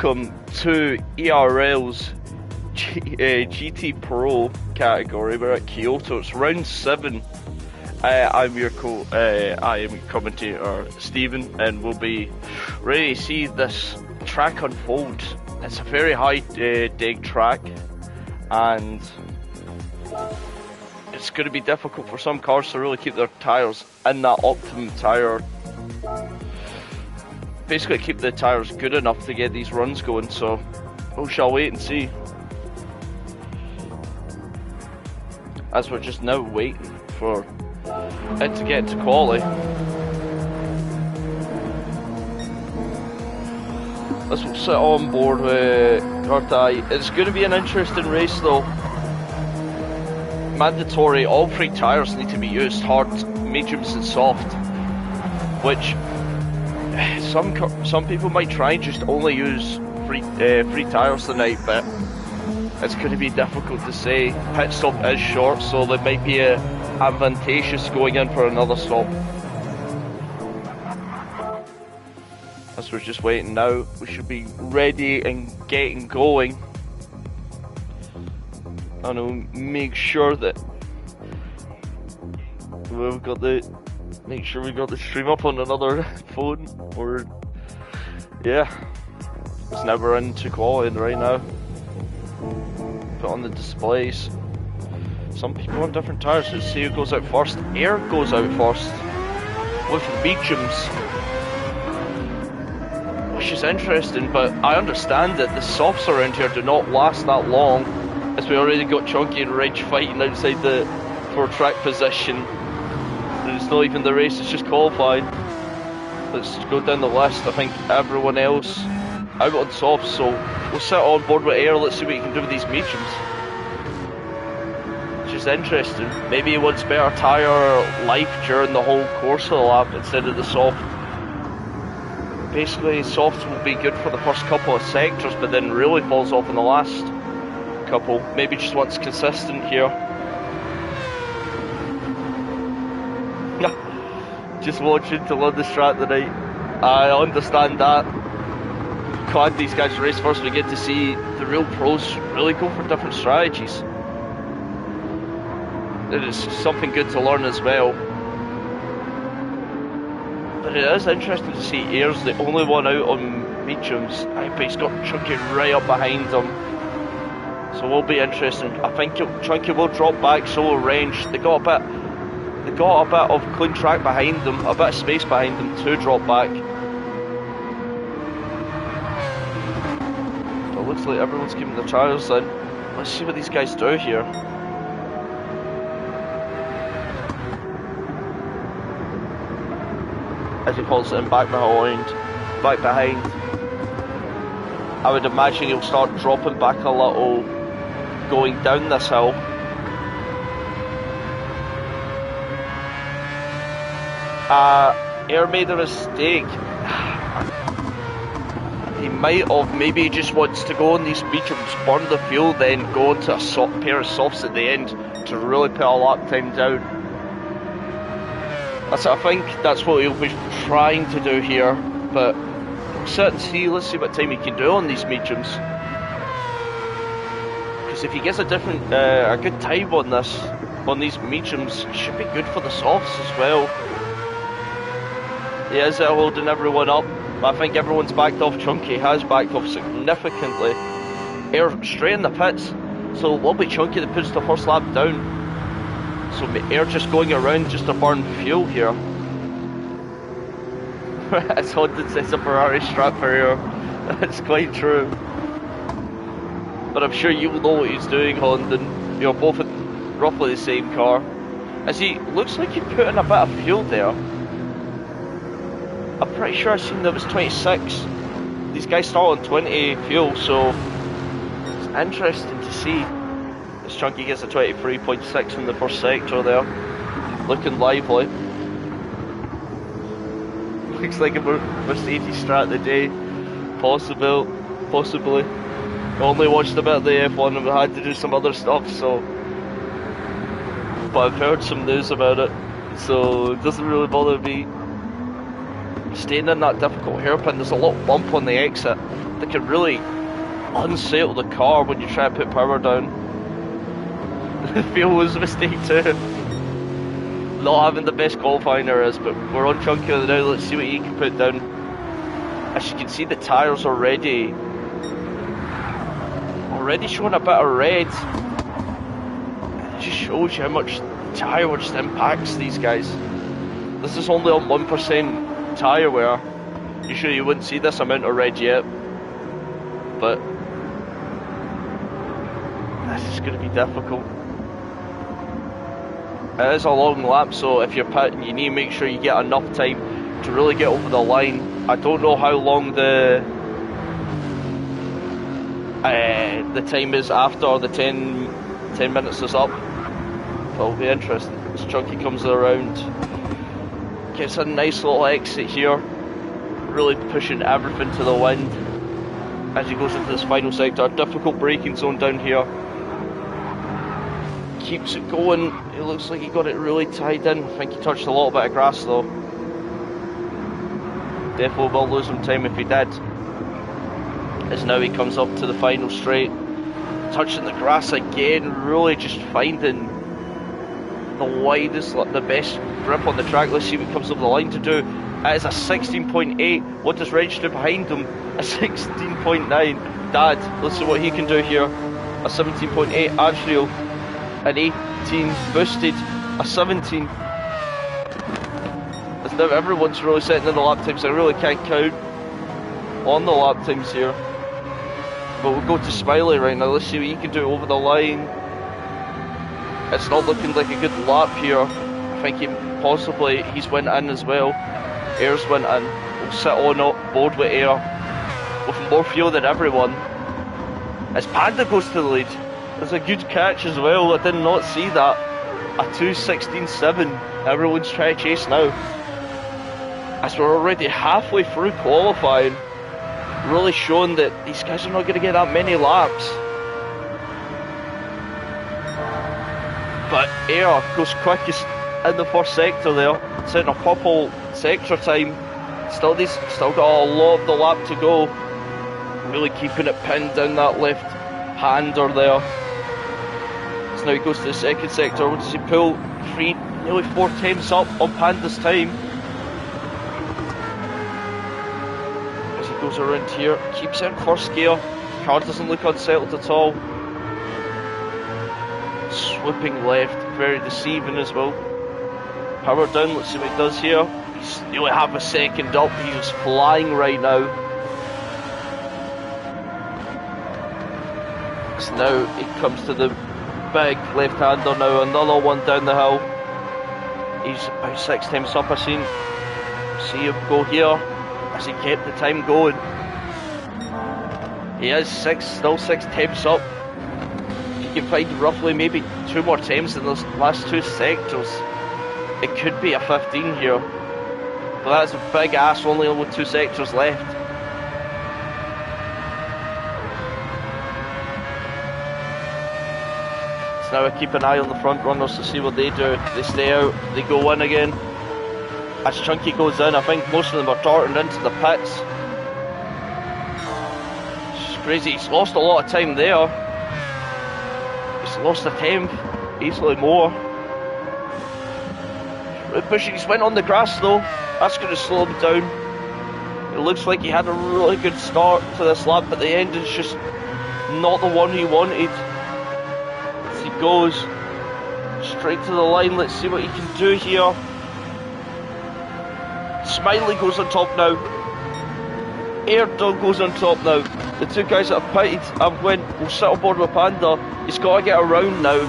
Welcome to ERL's GT Pro category. We're at Kyoto. It's round 7. I'm your I am commentator Stephen, and we'll be ready to see this track unfold. It's a very high dig track, and it's going to be difficult for some cars to really keep their tyres in that optimum tyre. Basically keep the tyres good enough to get these runs going, so we shall wait and see. As we're just now waiting for it to get to quali. Let's sit on board with Gartai. It's going to be an interesting race though. Mandatory, all 3 tyres need to be used, hard, mediums and soft, which some people might try and just only use free tyres tonight, but it's going to be difficult to say. Pit stop is short, so there might be advantageous going in for another stop. As we're just waiting now, we should be ready and getting going. And we'll make sure that we've got the stream up on another phone, or yeah, it's never into quality right now. Put on the displays. Some people on different tyres. Let's see who goes out first. Air goes out first with mediums, which is interesting, but I understand that the softs around here do not last that long, as we already got Chunky and Reg fighting outside for track position. And it's not even the race, it's just qualifying. Let's go down the list. I think everyone else out on softs, so we'll sit on board with Air. Let's see what he can do with these mediums, which is interesting. Maybe he wants better tyre life during the whole course of the lap instead of the soft. Basically, softs will be good for the first couple of sectors, but then really falls off in the last couple. Maybe just wants consistent here. Just watching to learn the strat tonight. I understand that. Glad these guys race first. We get to see the real pros really go for different strategies. It is something good to learn as well. But it is interesting to see Air's the only one out on mediums. But he's got Chunky right up behind him, so it will be interesting. I think Chunky will drop back, so will Range. They got a bit of clean track behind them, a bit of space behind them to drop back. But it looks like everyone's keeping their tyres in. Let's see what these guys do here. As he pulls it in back behind. I would imagine he'll start dropping back a little going down this hill. Air made a mistake. He might have, maybe he just wants to go on these mediums, burn the fuel, then go into a pair of softs at the end to really put a lap time down. I think that's what he'll be trying to do here, but we'll sit and see. Let's see what time he can do on these mediums. Because if he gets a good time on these mediums, it should be good for the softs as well. He is holding everyone up. I think everyone's backed off. Chunky has backed off significantly. Air straight in the pits, so it will be Chunky that puts the first lap down. So Air just going around just to burn fuel here. As Honda says, a Ferrari strat for Air. That's quite true. But I'm sure you will know what he's doing, Honda. You're both in roughly the same car. As he looks like he put in a bit of fuel there. I'm pretty sure I've seen that it was 26. These guys start on 20 fuel, so it's interesting to see. This Chunky gets a 23.6 in the first sector there. Looking lively. Looks like a Mercedes strat today. Possibly. I only watched a bit of the F1 and we had to do some other stuff, so. But I've heard some news about it, so it doesn't really bother me. Staying in that difficult hairpin, there's a little bump on the exit. that can really unsettle the car when you try to put power down. The fuel was a mistake too. Not having the best qualifying there is, but we're on Chunky now. Let's see what he can put down. As you can see, the tyres already showing a bit of red. It just shows you how much tyre just impacts these guys. This is only on 1% tyre wear. Usually you wouldn't see this amount of red yet, but this is going to be difficult. It is a long lap, so if you're pitting, you need to make sure you get enough time to really get over the line. I don't know how long the time is after the 10 minutes is up. It'll be interesting. As Chunky comes around, gets a nice little exit here, really pushing everything to the wind as he goes into this final sector. Difficult braking zone down here. Keeps it going. It looks like he got it really tied in. I think he touched a little bit of grass though. Definitely will lose some time if he did. As now he comes up to the final straight, touching the grass again, really just finding the widest, the best grip on the track. Let's see what he comes over the line to do. It is a 16.8. What does Reg do behind him? A 16.9. Dad, let's see what he can do here. A 17.8. Adriel, an 18 boosted, a 17. As now everyone's really setting in the lap times. I really can't count on the lap times here. But we'll go to Smiley right now. Let's see what he can do over the line. It's not looking like a good lap here. I think he's went in as well. Air's went in. We'll sit on board with Air with more fuel than everyone. As Panda goes to the lead. There's a good catch as well. I did not see that. A 2:16.7. Everyone's trying to chase now. As we're already halfway through qualifying. Really showing that these guys are not going to get that many laps. But Air goes quickest in the first sector there, setting a purple sector time. Still got a lot of the lap to go. Really keeping it pinned down that left hander there. So now he goes to the second sector. What does he pull? Nearly 4 tenths up on Panda's time. Goes around here, keeps it in first gear. Car doesn't look unsettled at all. Swooping left, very deceiving as well. Power down, let's see what he does here. He's nearly half a second up, he's flying right now. So now he comes to the big left-hander now, another one down the hill. He's about 6 times up, I see him go here. As he kept the time going. He is still 6 temps up. If you can find roughly maybe 2 more temps in those last 2 sectors, it could be a 15 here. But that's a big ass, only with 2 sectors left. So now I keep an eye on the front runners to see what they do. They stay out, they go in again. As Chunky goes in, I think most of them are darting into the pits. It's just crazy, he's lost a lot of time there. He's lost a tenth, easily more. Really pushing, he's went on the grass though. That's going to slow him down. It looks like he had a really good start to this lap, but the end is just not the one he wanted. As he goes straight to the line, let's see what he can do here. Smiley goes on top now. Air Dog goes on top now. The 2 guys that have pitted will sit on board with Panda. He's got to get around now.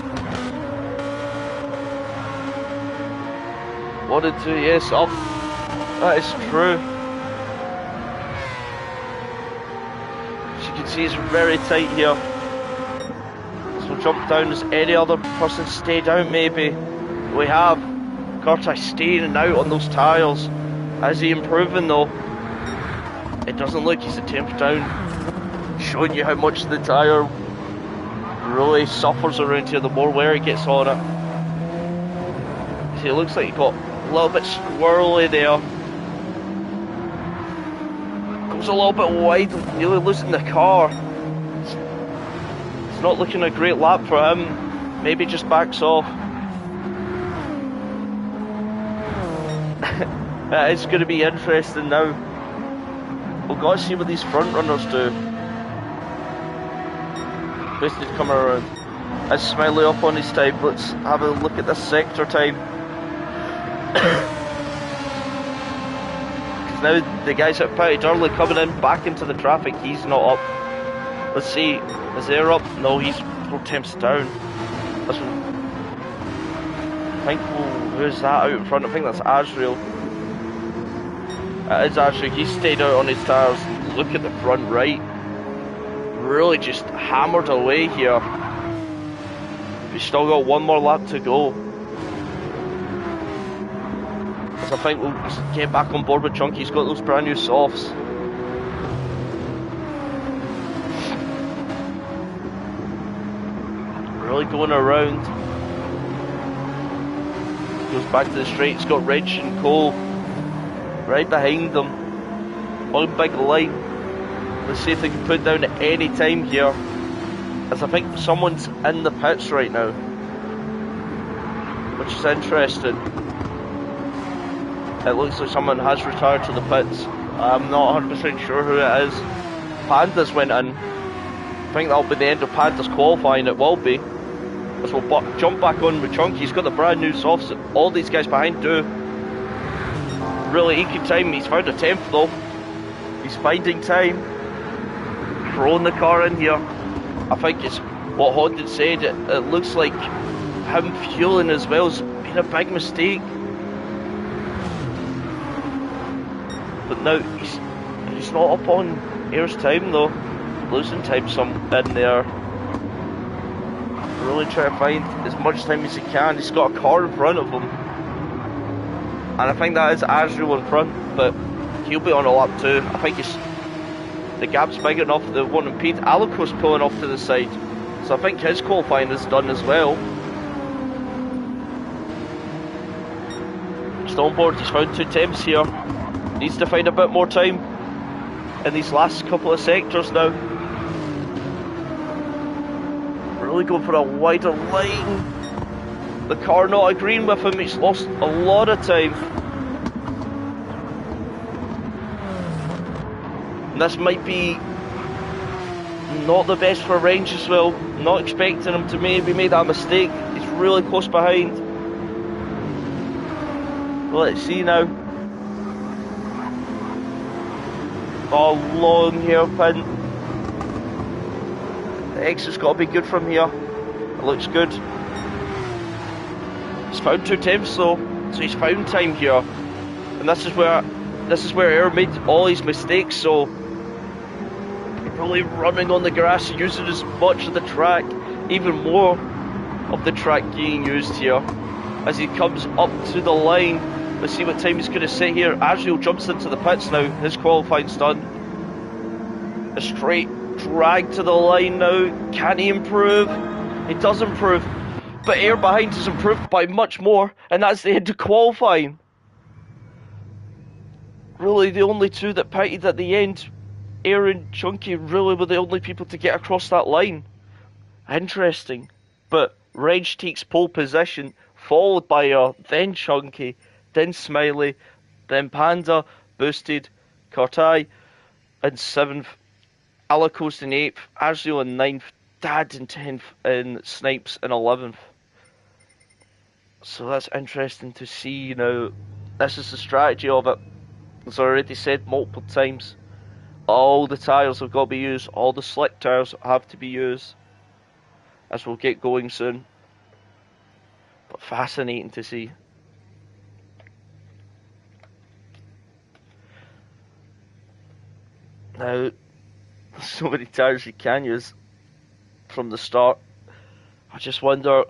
1 and 2, yes, up. That is true. As you can see, it's very tight here. So we'll jump down. Has any other person stayed out maybe? We have. Curtis staying out on those tyres. Is he improving though? It doesn't look he's a tenth down. Showing you how much the tyre really suffers around here the more wear he gets on it. See, it looks like he got a little bit squirrely there. Goes a little bit wide, nearly losing the car. It's not looking a great lap for him. Maybe just backs off. It's going to be interesting now. We've got to see what these front runners do. Basically come around. Is Smiley up on his time? Let's have a look at this sector time. Because now the guys that pitted early coming in back into the traffic, he's not up. Let's see, is there up? No, he's 4 temps down. I think, who's that out in front? I think that's Azrael. It is Azrael. He stayed out on his tyres. Look at the front right. Really just hammered away here. We've still got one more lap to go. So I think we'll get back on board with Chunky. He's got those brand new softs. Really going around. Goes back to the straight. He's got Reg and Cole right behind them. One big line. Let's see if they can put down at any time here. As I think someone's in the pits right now. Which is interesting. It looks like someone has retired to the pits. I'm not 100% sure who it is. Pandas went in. I think that'll be the end of Pandas qualifying. It will be. As we'll jump back on with Chunky. He's got the brand new softs that all these guys behind do. Really eking time. He's found a 10th though. He's finding time. Throwing the car in here. I think it's what Honda said. It looks like him fueling as well has been a big mistake. But now he's not up on Air's time though. Losing time in there. Really trying to find as much time as he can. He's got a car in front of him. And I think that is Azrael in front, but he'll be on a lap too. I think the gap's big enough that won't impede. Alico's pulling off to the side. So I think his qualifying is done as well. Still on board, he's found 2 temps here. Needs to find a bit more time in these last couple of sectors now. Really going for a wider line. The car not agreeing with him, he's lost a lot of time. And this might be not the best for range as well. Not expecting him to maybe make that mistake. He's really close behind. Let's see now. Oh, long hairpin. The exit's got to be good from here. It looks good. He's found 2 temps though, so he's found time here. And this is where Air made all his mistakes, so probably running on the grass, using as much of the track, even more of the track being used here. As he comes up to the line, let's see what time he's going to sit here. Azrael jumps into the pits now, his qualifying's done. A straight drag to the line now. Can he improve? He does improve, but Air behind has improved by much more, and that's the end of qualifying. Really the only two that pitted at the end, Air and Chunky, really were the only people to get across that line. Interesting. But Reg takes pole position, followed by then Chunky, then Smiley, then Panda, Boosted, Kartai in 7th, Alico's in 8th, Azrael in 9th, Dad in 10th, and Snipes in 11th. So that's interesting to see now. This is the strategy of it. As I already said multiple times. All the tyres have got to be used. All the slick tyres have to be used. As we'll get going soon. But fascinating to see. Now, so many tyres you can use from the start. I just wonder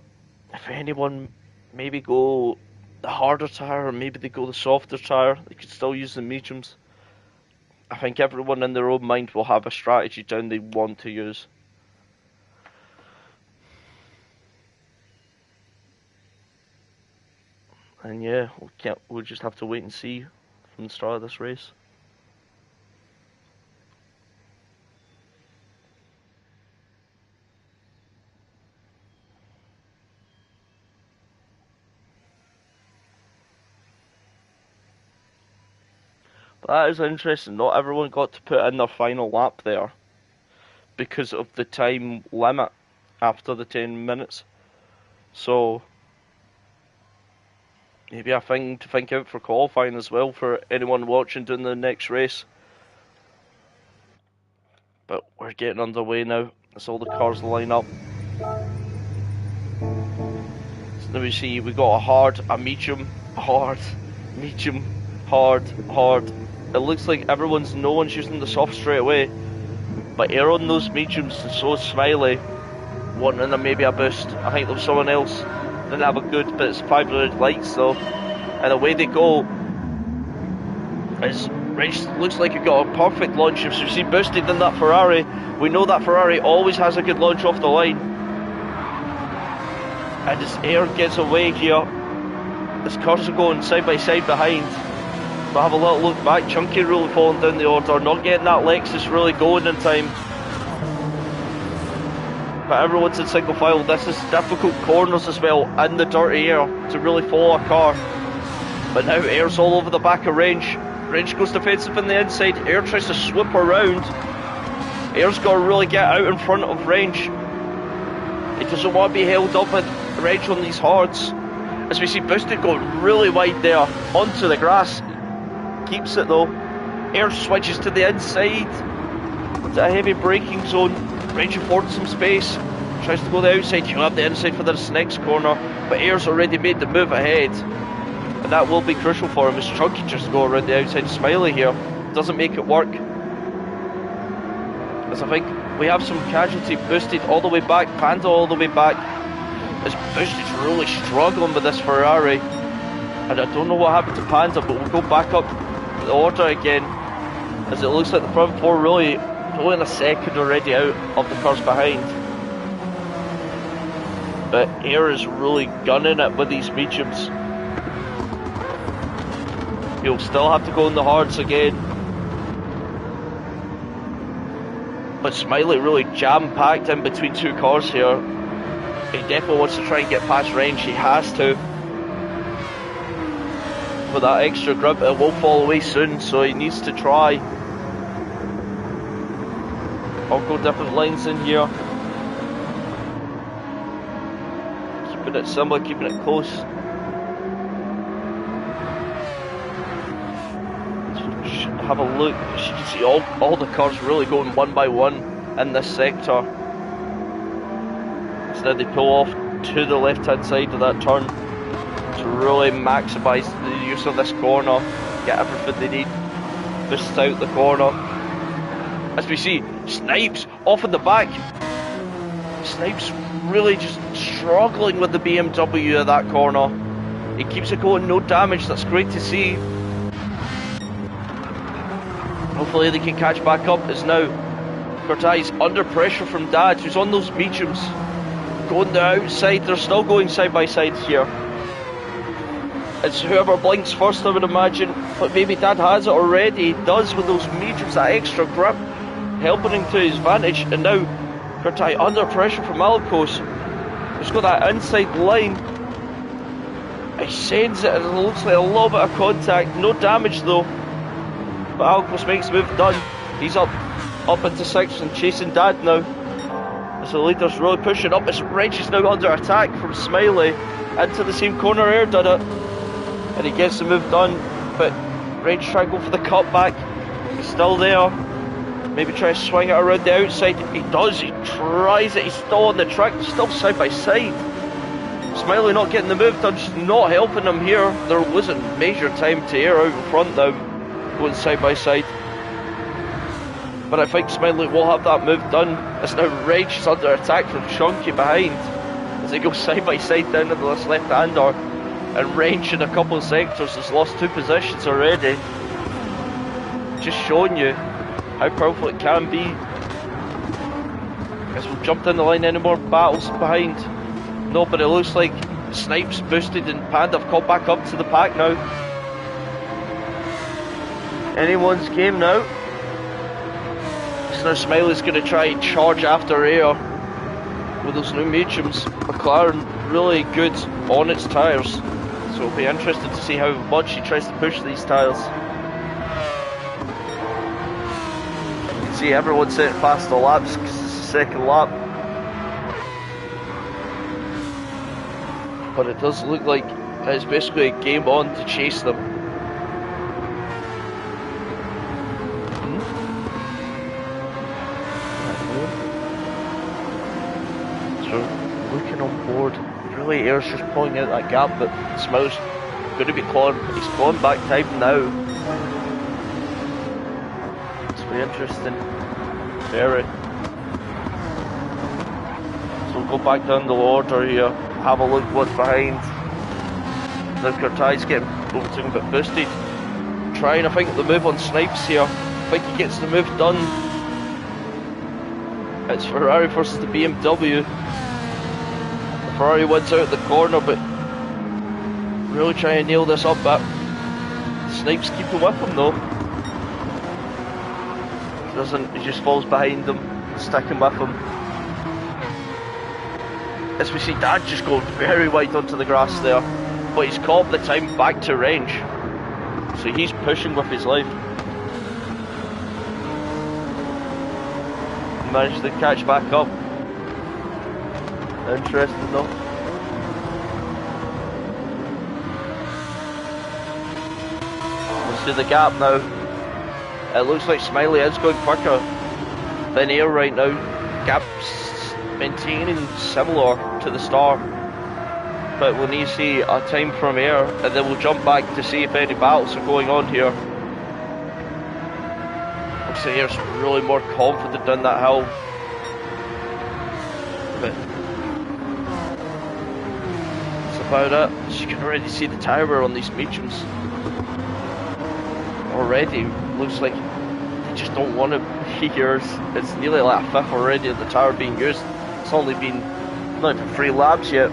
if anyone maybe go the harder tyre or maybe they go the softer tyre. They could still use the mediums. I think everyone in their own mind will have a strategy down they want to use. And yeah, we'll just have to wait and see from the start of this race. That is interesting. Not everyone got to put in their final lap there because of the time limit after the 10 minutes. So maybe a thing to think out for qualifying as well for anyone watching doing the next race. But we're getting underway now as all the cars line up. So now we see we got a hard, a medium, hard, medium, hard, hard. It looks like no one's using the soft straight away. But air on those mediums is so Smiley, wanting them maybe a boost. I think there was someone else didn't have a good, but it's 500 lights though. And away they go. Looks like it got a perfect launch. If you see boosted in that Ferrari, we know that Ferrari always has a good launch off the line. And as air gets away here, as cars are going side by side behind. But have a little look back, Chunky really falling down the order, not getting that Lexus really going in time. But everyone's in single file. This is difficult corners as well, in the dirty air, to really follow a car. But now air's all over the back of Range. Range goes defensive on the inside, air tries to swoop around. Air's got to really get out in front of Range. He doesn't want to be held up at Range on these hards. As we see Boosted going really wide there, onto the grass. Keeps it though. Air switches to the inside. To a heavy braking zone. Range affords some space. Tries to go the outside. He'll have the inside for this next corner. But Air's already made the move ahead. And that will be crucial for him as Chunky just go around the outside. Smiley here doesn't make it work. As I think we have some casualty. Boosted all the way back. Panda all the way back. As Boosted's really struggling with this Ferrari. And I don't know what happened to Panda, but we'll go back up the order again, as it looks like the front four really only in a second already out of the cars behind. But Air is really gunning it with these mediums. He'll still have to go in the hards again. But Smiley really jam-packed in between two cars here. He definitely wants to try and get past Range, he has to. For that extra grip, it will fall away soon, so he needs to try. I'll go different lines in here. Keeping it similar, keeping it close. Have a look, as you can see all the cars really going one by one in this sector. Instead they pull off to the left hand side of that turn to really maximise the use of this corner, get everything they need, boost out the corner. As we see, Snipes off in the back. Snipes really just struggling with the BMW at that corner. He keeps it going, no damage, that's great to see. Hopefully they can catch back up, as now Cortai's under pressure from Dad, who's on those mediums. Going the outside, they're still going side by side here. It's whoever blinks first, I would imagine, but maybe Dad has it already. He does with those mediums, that extra grip, helping him to his advantage. And now Cortai under pressure from Alcos, who's got that inside line. He sends it, and it looks like a little bit of contact, no damage though. But Alcos makes the move done. He's up into sixth and chasing Dad now. As the leader's really pushing up, as Reggie's now under attack from Smiley. Into the same corner, Air did it. And he gets the move done, but Reg try to go for the cutback. He's still there. Maybe try to swing it around the outside. He does, he tries it, he's still on the track, still side by side. Smiley not getting the move done, just not helping him here. There wasn't major time to Air out in front now, going side by side. But I think Smiley will have that move done. As now Reg is under attack from Chunky behind, as they go side by side down to this left-hander. And Range in a couple of sectors has lost 2 positions already. Just showing you how powerful it can be. Guess we'll jump down the line, any more battles behind? No, but it looks like Snipes, Boosted and Panda have caught back up to the pack now. Anyone's game now. So now Smiley's going to try and charge after Air with those new mediums. McLaren really good on its tyres. So it'll be interesting to see how much he tries to push these tyres. see everyone setting past the laps because it's the second lap. But it does look like it's basically a game on to chase them. So looking on board, really Air's just pulling out that gap, but Smile's going to be clawing, he's clawing back time now. It's very interesting. Very. So we'll go back down the order here, have a look what's behind. Now Curtai's getting overtaken but boosted. Trying, I think, the move on Snipes here. I think he gets the move done. It's Ferrari versus the BMW. The Ferrari wins out the corner, but really trying to nail this up, but Snipes keeping with him though. He just falls behind them, sticking with him. As we see Dad just go very wide onto the grass there, but he's caught the time back to range. So he's pushing with his life. Managed to catch back up. Interesting though. We'll see the gap now. It looks like Smiley is going quicker than Air right now. Gap's maintaining similar to the start. But we'll need to see a time from Air, and then we'll jump back to see if any battles are going on here. Looks like Air's really more confident down that hill. But that's about it. So you can already see the tyre wear on these mediums. Already looks like they just don't want to be here. It's nearly like a fifth already of the tyre being used. It's only been not even 3 laps yet.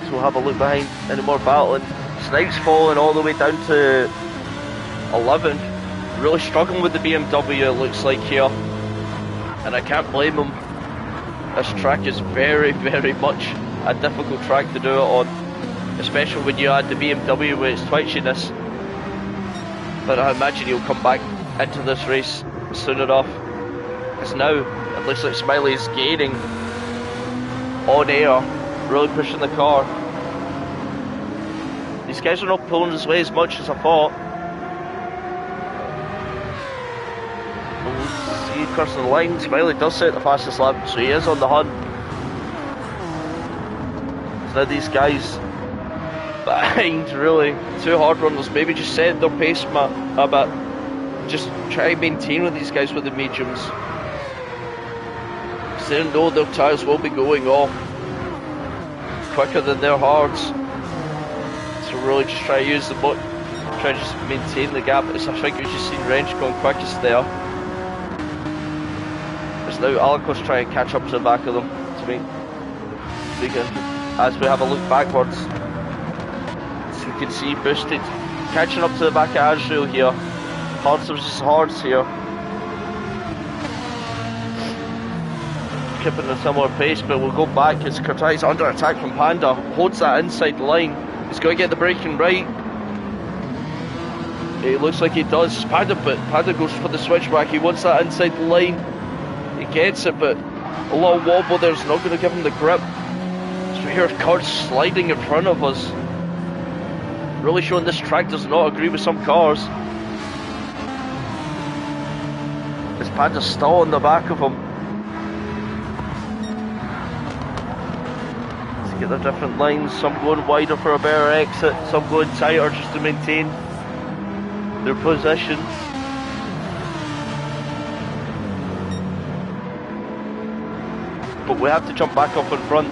So we'll have a look behind any more battling. Snipes falling all the way down to 11. Really struggling with the BMW, it looks like here. And I can't blame him. This track is very, very much a difficult track to do it on. Especially when you add the BMW with its twitchiness. But I imagine he'll come back into this race soon enough. Because now it looks like Smiley's gaining on Air, really pushing the car. These guys are not pulling his way as much as I thought. We'll see crossing the line. Smiley does set the fastest lap, so he is on the hunt. So now these guys behind, really, 2 hard runners, maybe just set their pace a bit. Just try and maintain with these guys with the mediums. Because they know their tyres will be going off quicker than their hards. So really just try to use the try and just maintain the gap. As I think we've just seen Wrench going quickest there. As now Alaco's trying to catch up to the back of them to me. As we have a look backwards. So we can see boosted. Catching up to the back of Azrael here. Hards versus hards here. Keeping a similar pace, but we'll go back as Curtai's under attack from Panda. Holds that inside line. He's going to get the braking right. It looks like he does. Panda, but Panda goes for the switchback. He wants that inside line. He gets it, but a little wobble there's not going to give him the grip. So we hear cars sliding in front of us. Really showing this track does not agree with some cars. This Panda's still on the back of him. Let's get the different lines. Some going wider for a better exit. Some going tighter just to maintain their position. But we have to jump back up in front.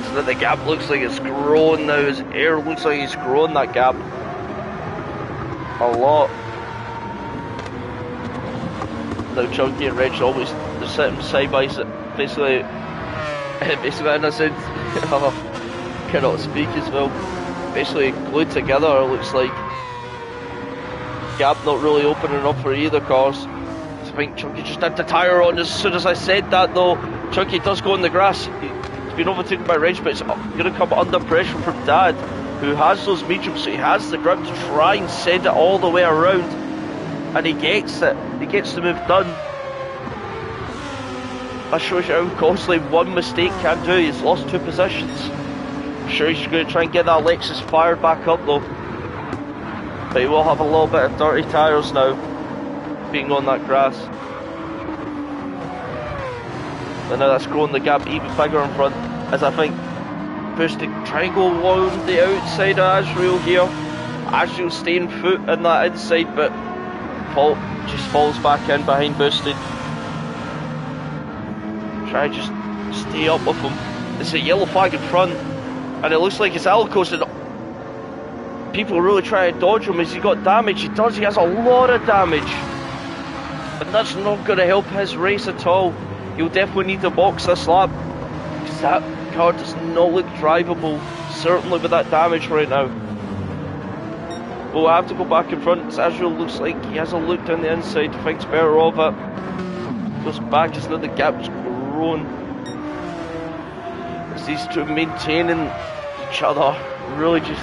So that the gap looks like it's grown now. His Air looks like he's grown that gap a lot. Now Chunky and Reg always, they're sitting side by side, basically in a sense, cannot speak as well, basically glued together. It looks like gap not really opening up for either cars. So I think Chunky just had the tyre on as soon as I said that though. Chunky does go in the grass. He's been overtaken by Reg, but it's going to come under pressure from Dad, who has those mediums, so he has the grip to try and send it all the way around. and he gets it. He gets the move done. That shows you how costly one mistake can do. He's lost 2 positions. I'm sure he's going to try and get that Lexus fired back up though. But he will have a little bit of dirty tyres now, being on that grass. And now that's growing the gap even bigger in front, as I think Boosted try and go along the outside of Azrael here. Azrael staying foot in that inside, but Paul just falls back in behind Boosted. Try to just stay up with him. It's a yellow flag in front, and it looks like it's Alcos, and people really try to dodge him. Has he got damage? He does. He has a lot of damage, and that's not going to help his race at all. He'll definitely need to box this lap, because that car does not look drivable, certainly with that damage right now. We'll have to go back in front. Azrael looks like he has a look down the inside, thinks better of it. Goes back, just now the gap's grown. As these two maintaining each other, really just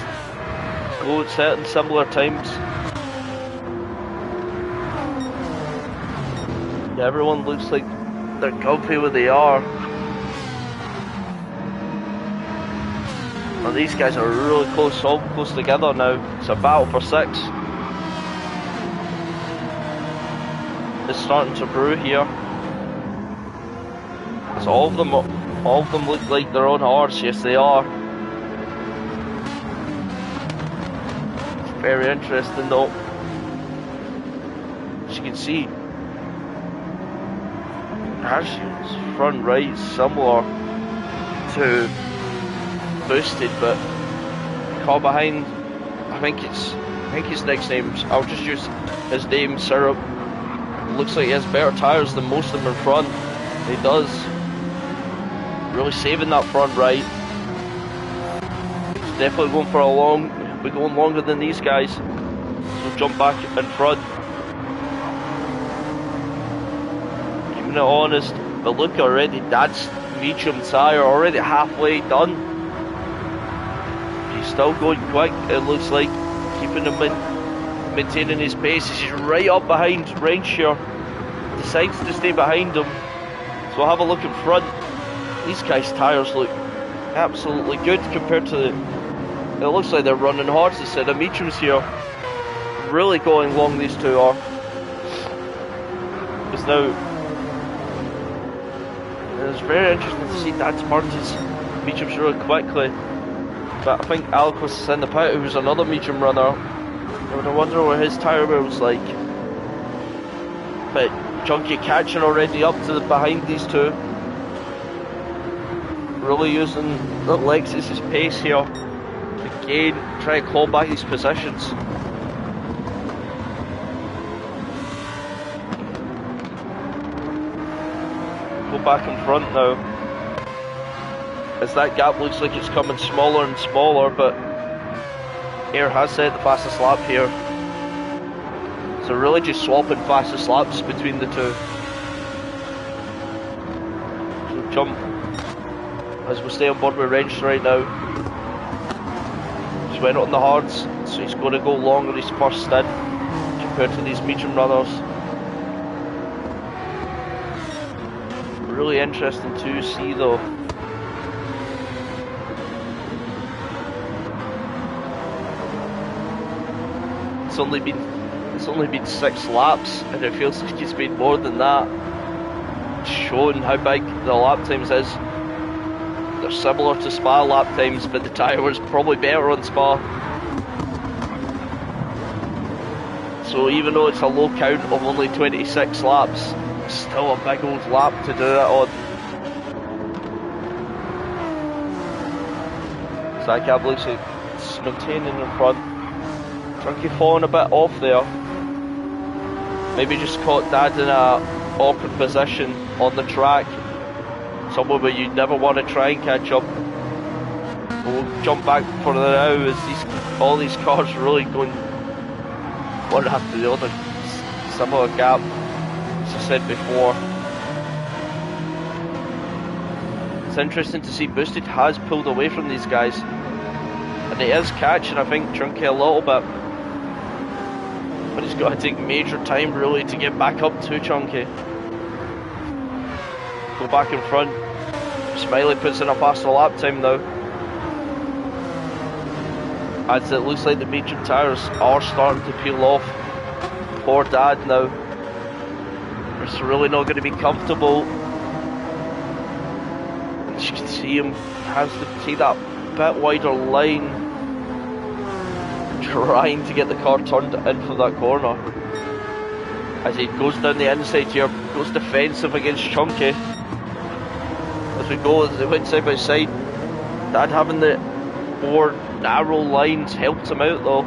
go at certain similar times. Yeah, everyone looks like they're comfy where they are. And these guys are really close, all close together now. It's a battle for 6. It's starting to brew here. So all of them look like they're on horse. Yes, they are. It's very interesting though. As you can see, Azrael's front right is similar to Boosted, but car behind, I think his next name's, I'll just use his name, Syrup. Looks like he has better tyres than most of them in front. He does. Really saving that front right. He's definitely going for a long, we're going longer than these guys. So jump back in front. Keeping it honest, but look already, that's medium tyre already halfway done. He's still going quick, it looks like, keeping him maintaining his pace. He's right up behind Reinshire, decides to stay behind him. So we'll have a look in front. These guys' tyres look absolutely good compared to it looks like they're running hard instead of mediums here. Really going long these two are. Because now it's very interesting to see Dad's marked his mediums really quickly. But I think Alcos is in the pit, who was another medium runner. I would wonder what his tyre wear was like. But Junkie catching already up to behind these two. Really using the Lexus's pace here to gain, try to claw back these positions. Go back in front now. As that gap looks like it's coming smaller and smaller, but Air has set the fastest lap here. So really just swapping fastest laps between the two. So jump as we stay on board with Wrench right now. He's went on the hards, so he's going to go long on his first stint compared to these medium runners. Really interesting to see though. It's only been 6 laps, and it feels like it's been more than that. Showing how big the lap times is. They're similar to Spa lap times, but the tyre was probably better on Spa. So even though it's a low count of only 26 laps, it's still a big old lap to do that on. So that gap looks like it's maintaining in front. Junkie falling a bit off there. Maybe just caught Dad in a awkward position on the track. Somewhere where you never want to try and catch up. We'll jump back for the now as all these cars really going one after the other. Similar gap, as I said before. It's interesting to see Boosted has pulled away from these guys. And he is catching, I think, Junkie a little bit. but he's got to take major time really to get back up to Chunky. Go back in front. Smiley puts in a faster lap time now. As it looks like the medium tyres are starting to peel off. Poor Dad now. It's really not going to be comfortable. As you can see, him has to take that bit wider line, trying to get the car turned in from that corner. As he goes down the inside here, goes defensive against Chunky. As we go, as they went side by side, Dad having the more narrow lines helped him out though.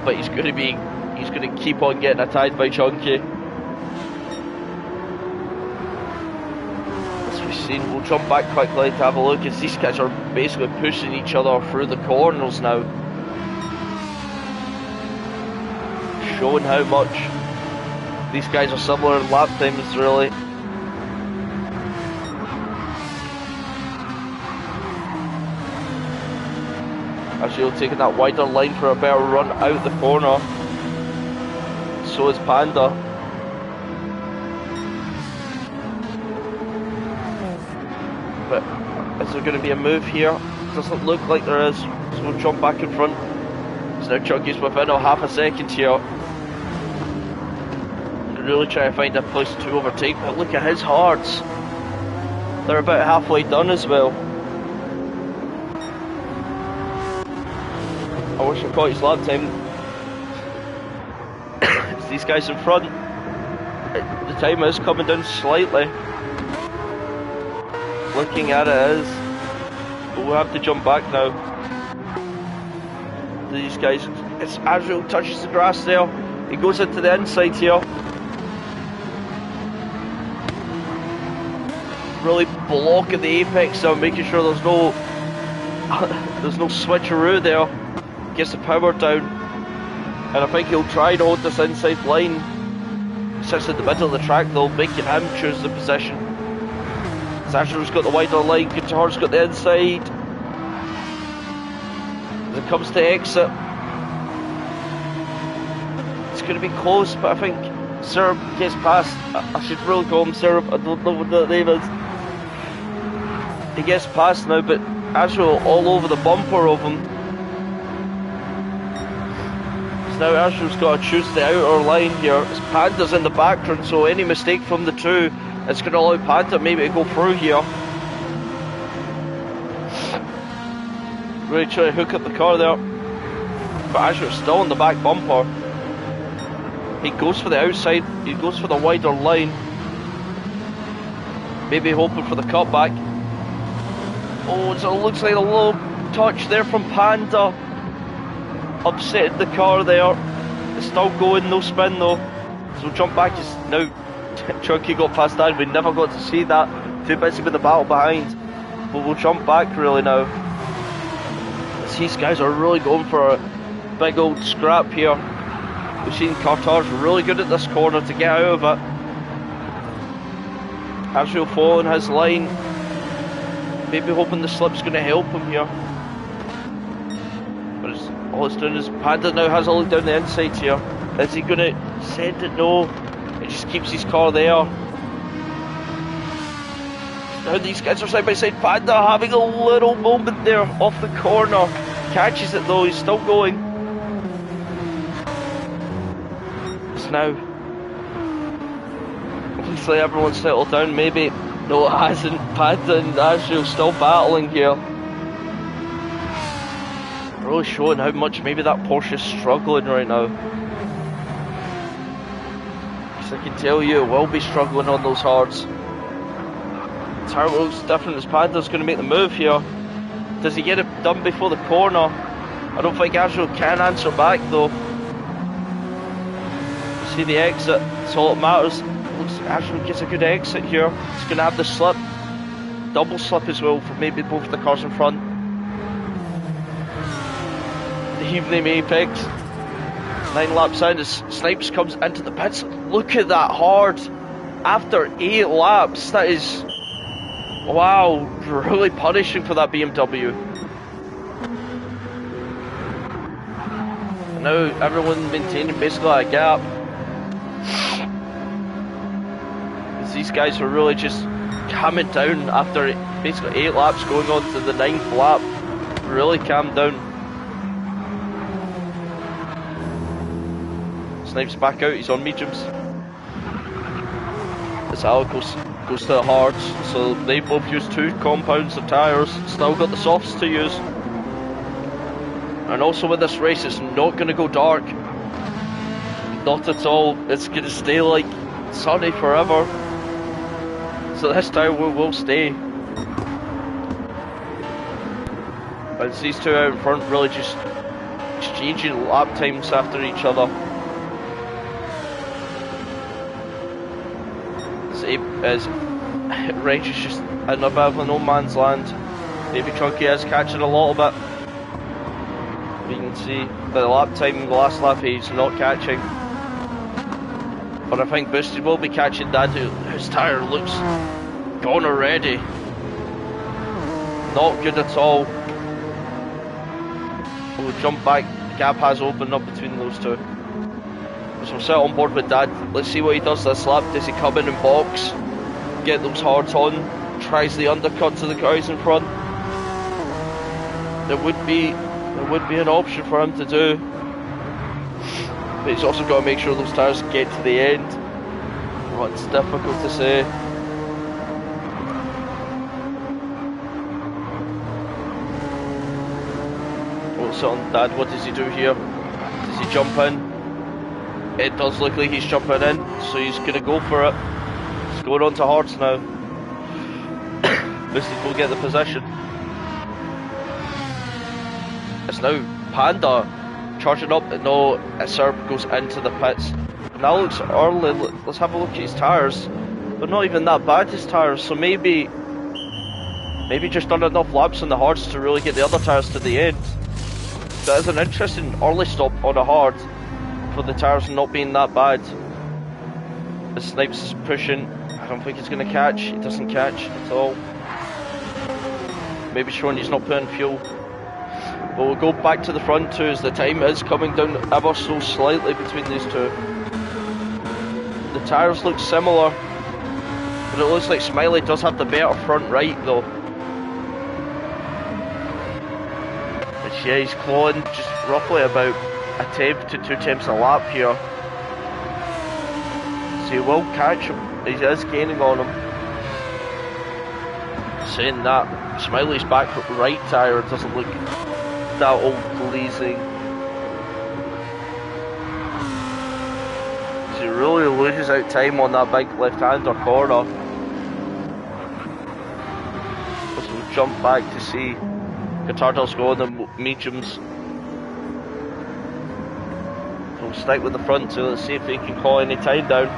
But he's going to keep on getting attacked by Chunky. As we've seen, we'll jump back quickly to have a look as these guys are basically pushing each other through the corners now. Showing how much these guys are similar in lap times really. Actually, taking that wider line for a better run out the corner. So is Panda. But is there going to be a move here? Doesn't look like there is. So we'll jump back in front. So now Chunky's within half a second here. Really try to find a place to overtake. But look at his hards. They're about halfway done as well. I wish I caught his lap time. It's these guys in front. The time is coming down slightly. Looking at it is. But we'll have to jump back now. These guys. It's Azrael touches the grass there. He goes into the inside here. Really blocking the apex so making sure there's no switcheroo there. Gets the power down, and I think he'll try to hold this inside line. Sits in the middle of the track though, making him choose the position. Sasha's got the wider line, Guitar's got the inside. As it comes to exit, it's going to be close, but I think Syrup gets past. I should really call him Syrup, I don't know what that name is. He gets past now, but Azrael all over the bumper of him. Now Azrael's got to choose the outer line here. As Panda's in the background, so any mistake from the two, it's going to allow Panda maybe to go through here. Really trying to hook up the car there. But Azrael's still in the back bumper. He goes for the outside, he goes for the wider line. Maybe hoping for the cutback. Oh, so it looks like a low touch there from Panda. Upsetting the car there. It's still going, no spin though. So jump back is now. Chunky got past that. We never got to see that. Too busy with the battle behind. But we'll jump back really now. These guys are really going for a big old scrap here. We've seen Cartar's really good at this corner to get out of it. Azrael following his line. Maybe hoping the slip's going to help him here. But all it's doing is Panda now has a look down the inside here. Is he going to send it? No. It just keeps his car there. Now these guys are side by side. Panda having a little moment there off the corner. Catches it though, he's still going. It's now. Looks like everyone's settled down, maybe. No, it hasn't. Panda and Azrael still battling here. Really showing how much maybe that Porsche is struggling right now. Because I can tell you it will be struggling on those hards. Tire looks different as Panda's going to make the move here. Does he get it done before the corner? I don't think Azrael can answer back though. See the exit, that's all that matters. Looks like Azrael gets a good exit here. He's going to have the slip. Double slip as well for maybe both the cars in front. The evening apex. 9 laps in as Snipes comes into the pits. Look at that hard. After 8 laps, that is... wow, really punishing for that BMW. now everyone maintaining basically a gap. As these guys are really just calming down after basically 8 laps, going on to the 9th lap. Really calmed down. Snipes back out, he's on mediums. As Al goes to the hards, so they both use 2 compounds of tyres, still got the softs to use. And also with this race, it's not going to go dark. Not at all. It's going to stay like sunny forever. So this tyre will stay. But it's these two out in front really just exchanging lap times after each other. As Range is just in a bit of a no man's land. Maybe Chunky is catching a little bit. You can see the lap time, the last lap he's not catching. But I think Boosted will be catching that, whose tyre looks gone already. Not good at all. We'll jump back, the gap has opened up between those two. So we're set on board with Dad. Let's see what he does this lap. Does he come in and box? Get those hards on? Tries the undercut to the guys in front? There would be an option for him to do. But he's also got to make sure those tyres get to the end. Oh, it's difficult to say. Oh, so on Dad, what does he do here? Does he jump in? It does look like he's jumping in, so he's going to go for it. He's going on to hards now. Boosted will get the position. It's now Panda charging up. No, Serb goes into the pits. Now looks early. Let's have a look at his tyres. They're not even that bad, his tyres, so maybe just done enough laps on the hards to really get the other tyres to the end. That is an interesting early stop on a hard for the tyres not being that bad. The Snipes is pushing. I don't think he's going to catch. He doesn't catch at all. Maybe showing he's not putting fuel. But we'll go back to the front too, as the time is coming down ever so slightly between these two. The tyres look similar, but it looks like Smiley does have the better front right though. But yeah, he's clawing just roughly about a tenth to 2 tenths a lap here. So he will catch him. He is gaining on him. Saying that, Smiley's back right tyre doesn't look that old pleasing. So he really loses out time on that big left-hander corner. So we'll jump back to see Qatardos go on the mediums. We'll stick with the front two. Let's see if they can call any time down.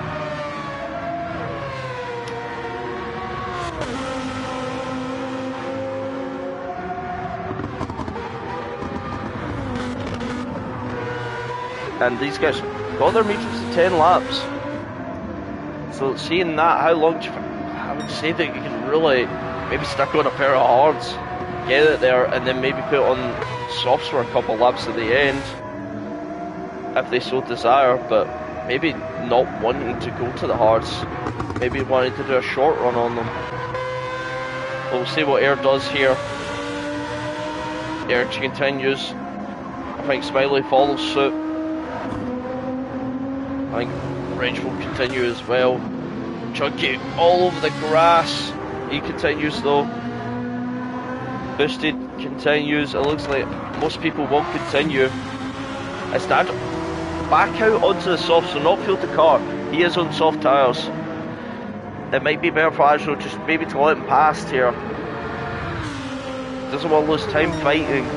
And these guys got their meters to 10 laps. So seeing that, how long do you, I would say that you can really maybe stick on a pair of hards, get it there, and then maybe put on softs for a couple laps at the end, if they so desire, but maybe not wanting to go to the hards, maybe wanting to do a short run on them. But we'll see what Air does here. Air continues. I think Smiley follows suit. I think Range will continue as well. Chunky all over the grass. He continues though. Boosted continues. It looks like most people will continue. As Dad back out onto the soft, so not fuel to car. He is on soft tyres. It might be better for Ashro just maybe to let him past here. Doesn't want to lose time fighting.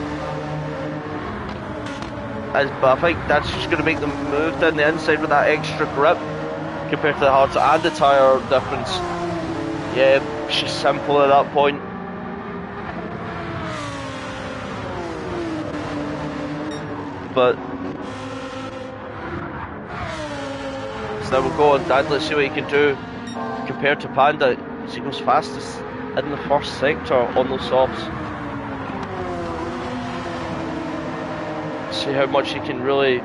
But I think that's just going to make them move down the inside with that extra grip compared to the hards and the tyre difference. Yeah, it's just simple at that point. But so now we'll go on Dad, let's see what he can do compared to Panda. As he goes fastest in the first sector on those softs. see how much he can really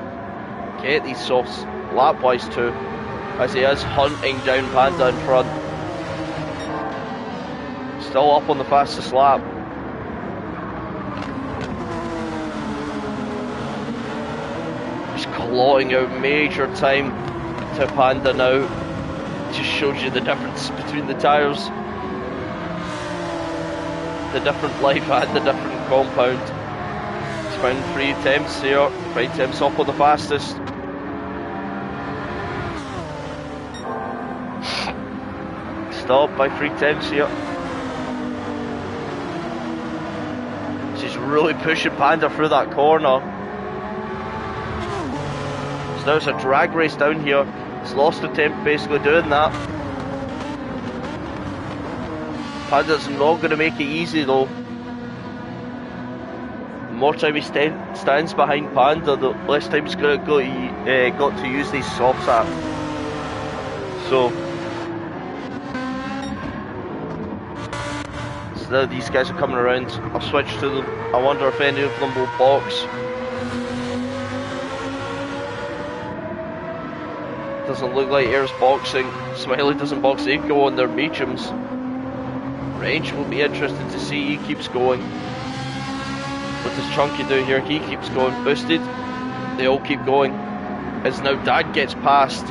get these softs lap-wise too, as he is hunting down Panda in front. Still up on the fastest lap. He's clawing out major time to Panda now. Just shows you the difference between the tyres. The different life and the different compound. He's found 3 attempts here. 3 attempts up on the fastest. Stop by 3 attempts here. She's really pushing Panda through that corner. So now it's a drag race down here. He's lost attempt basically doing that. Panda's not going to make it easy though. The more time he stands behind Panda, the less time he's got to use these softs at. So now these guys are coming around. I'll switch to them. I wonder if any of them will box. Doesn't look like Air's boxing. Smiley doesn't box. They go on their mediums. Range will be interesting to see. He keeps going. What does Chunky do here? He keeps going. Boosted. They all keep going. As now Dad gets past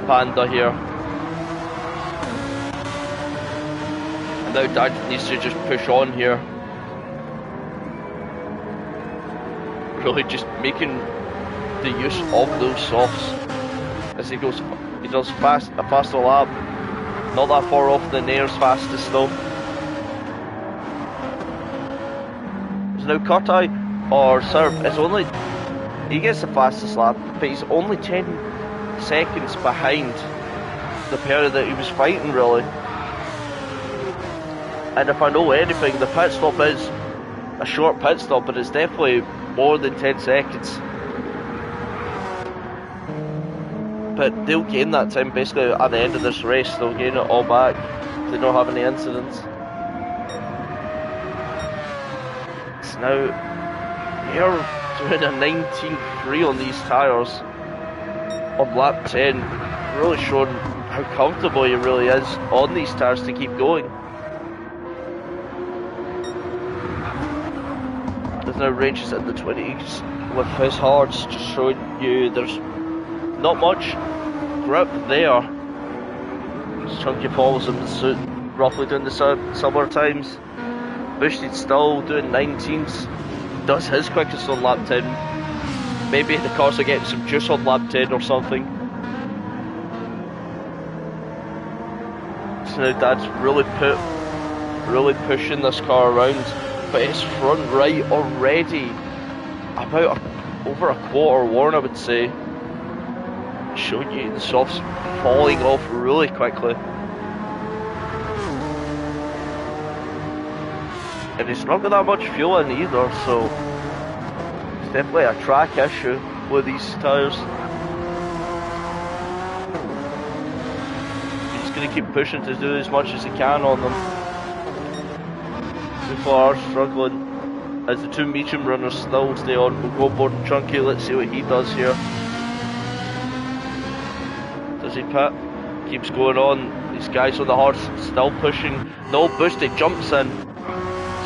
Panda here. And now Dad needs to just push on here. Really just making the use of those softs. As he does a faster lap. Not that far off the Nair's fastest though. Now Kurtai or Serb is only, he gets the fastest lap, but he's only 10 seconds behind the pair that he was fighting really. And if I know anything, the pit stop is a short pit stop, but it's definitely more than 10 seconds. But they'll gain that time basically at the end of this race. They'll gain it all back if they don't have any incidents. Now, you're doing a 19.3 on these tyres on lap 10, really showing how comfortable he really is on these tyres to keep going. There's now ranges in the 20s with his hards, just showing you there's not much grip there. Chunky follows him roughly doing the summer times. Boosted still doing 19s, does his quickest on lap 10. Maybe the cars are getting some juice on lap 10 or something. So now Dad's really pushing this car around, but his front right already about over a quarter worn, I would say. Showing you the softs falling off really quickly. And he's not got that much fuel in either, so it's definitely a track issue with these tyres. He's going to keep pushing to do as much as he can on them. People are struggling as the 2 medium runners still stay on. We'll go board Chunky, let's see what he does here. Does he pit? Keeps going on. These guys on the horse still pushing. No, Boosted jumps in.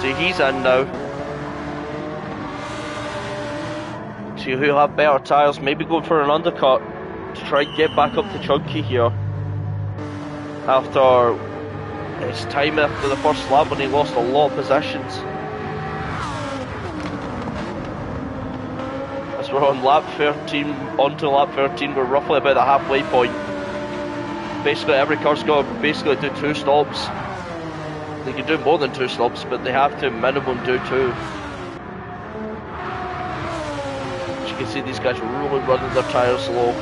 So he's in now. See who'll have better tyres, maybe going for an undercut to try and get back up to Chunky here. After his time after the first lap when he lost a lot of positions. As we're on lap 13, onto lap 13, we're roughly about the halfway point. Basically every car's got to basically do 2 stops. They can do more than 2 stops, but they have to minimum do 2. As you can see, these guys are really running their tyres low.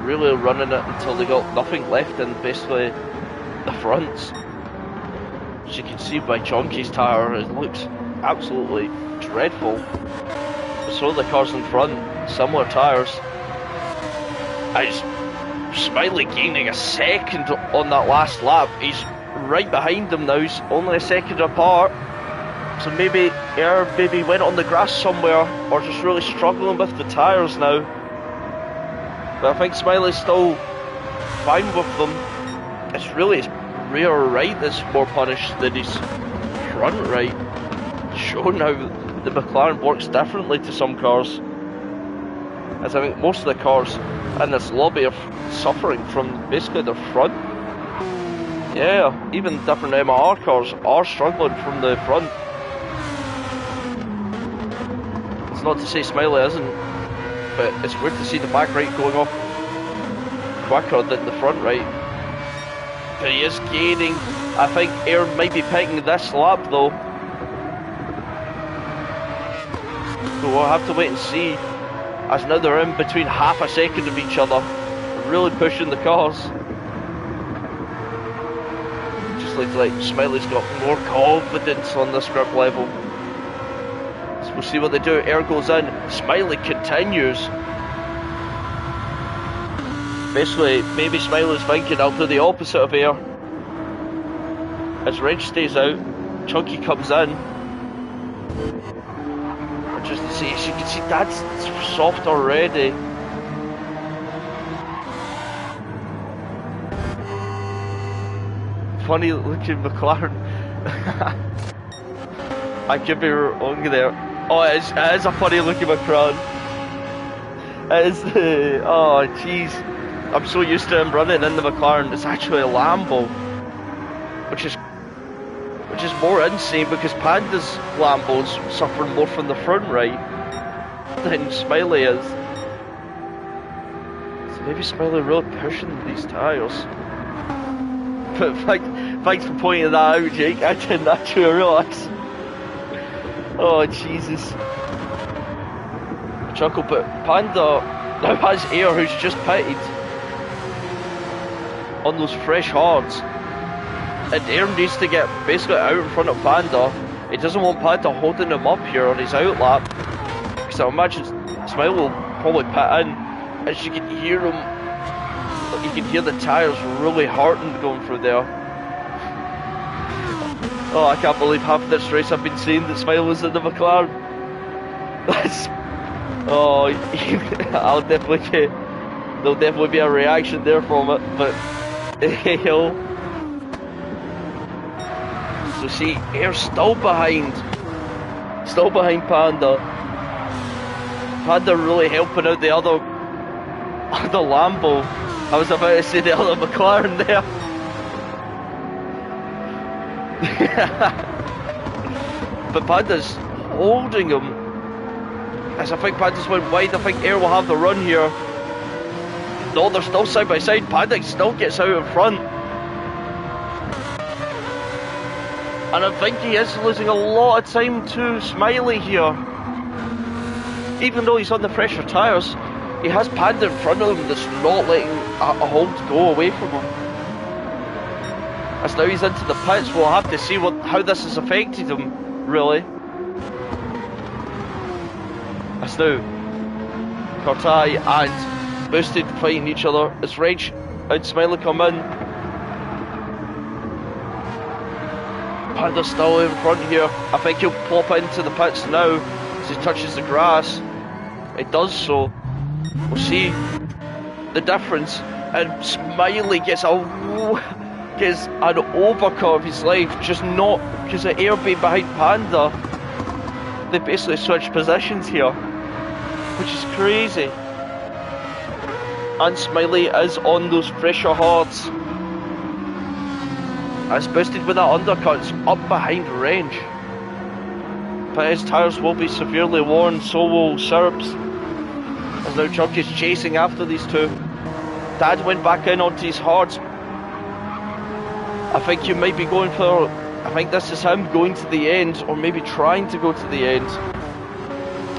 Really running it until they got nothing left in basically the fronts. As you can see by Chunky's tyre, it looks absolutely dreadful. So the cars in front, similar tyres. Smiley gaining a second on that last lap. He's right behind them now, he's only a second apart. So maybe Air maybe went on the grass somewhere, or just really struggling with the tyres now. But I think Smiley's still fine with them. It's really his rear right that's more punished than his front right. Showing how the McLaren works differently to some cars. As I think most of the cars in this lobby are suffering from basically their front. Yeah, even different MR cars are struggling from the front. It's not to say Smiley isn't, but it's weird to see the back right going off quicker than the front right. But he is gaining. I think Air might be picking this lap though. So we'll have to wait and see, as now they're in between half a second of each other, really pushing the cars. Just looks like Smiley's got more confidence on this grip level. So we'll see what they do. Air goes in, Smiley continues. Basically, maybe Smiley's thinking I'll do the opposite of Air. As Reg stays out, Chunky comes in. Just to see, as you can see, that's soft already. Funny looking McLaren. I could be wrong there. Oh, it is a funny looking McLaren. It is. Oh, jeez. I'm so used to him running in the McLaren. It's actually a Lambo, which is more insane because Panda's Lambos suffer more from the front right than Smiley is. So maybe Smiley really pushing these tyres. But thanks for pointing that out, Jake. I didn't actually realise. Oh Jesus. Chuckle, but Panda now has Air, who's just pitted on those fresh hards. And Air needs to get basically out in front of Panda. He doesn't want Panda holding him up here on his outlap. Because I imagine Smile will probably pit in. As you can hear him, you can hear the tyres really hardened going through there. Oh, I can't believe half of this race I've been saying that Smile was in the McLaren. That's... Oh, I'll definitely get... There'll definitely be a reaction there from it, but... He'll... So see, Air's still behind Panda. Panda really helping out the other Lambo. I was about to say the other McLaren there. But Panda's holding him. As I think Panda's went wide, I think Air will have the run here. No, they're still side by side. Panda still gets out in front. And I think he is losing a lot of time to Smiley here. Even though he's on the fresher tyres, he has Panda in front of him that's not letting a hold go away from him. As now he's into the pits, we'll have to see how this has affected him, really. As now, Cortai and Boosted fighting each other. As Reg and Smiley come in. Panda's still in front here. I think he'll pop into the pits now as he touches the grass. It does so. We'll see the difference. And Smiley gets an overcut of his life, just not because of Air being behind Panda. They basically switched positions here, which is crazy. And Smiley is on those fresher hards. As Boosted with that undercuts up behind range. But his tyres will be severely worn, so will Syrups. As now Chuck is chasing after these two. Dad went back in onto his hards. I think you might be going for... I think this is him going to the end, or maybe trying to go to the end.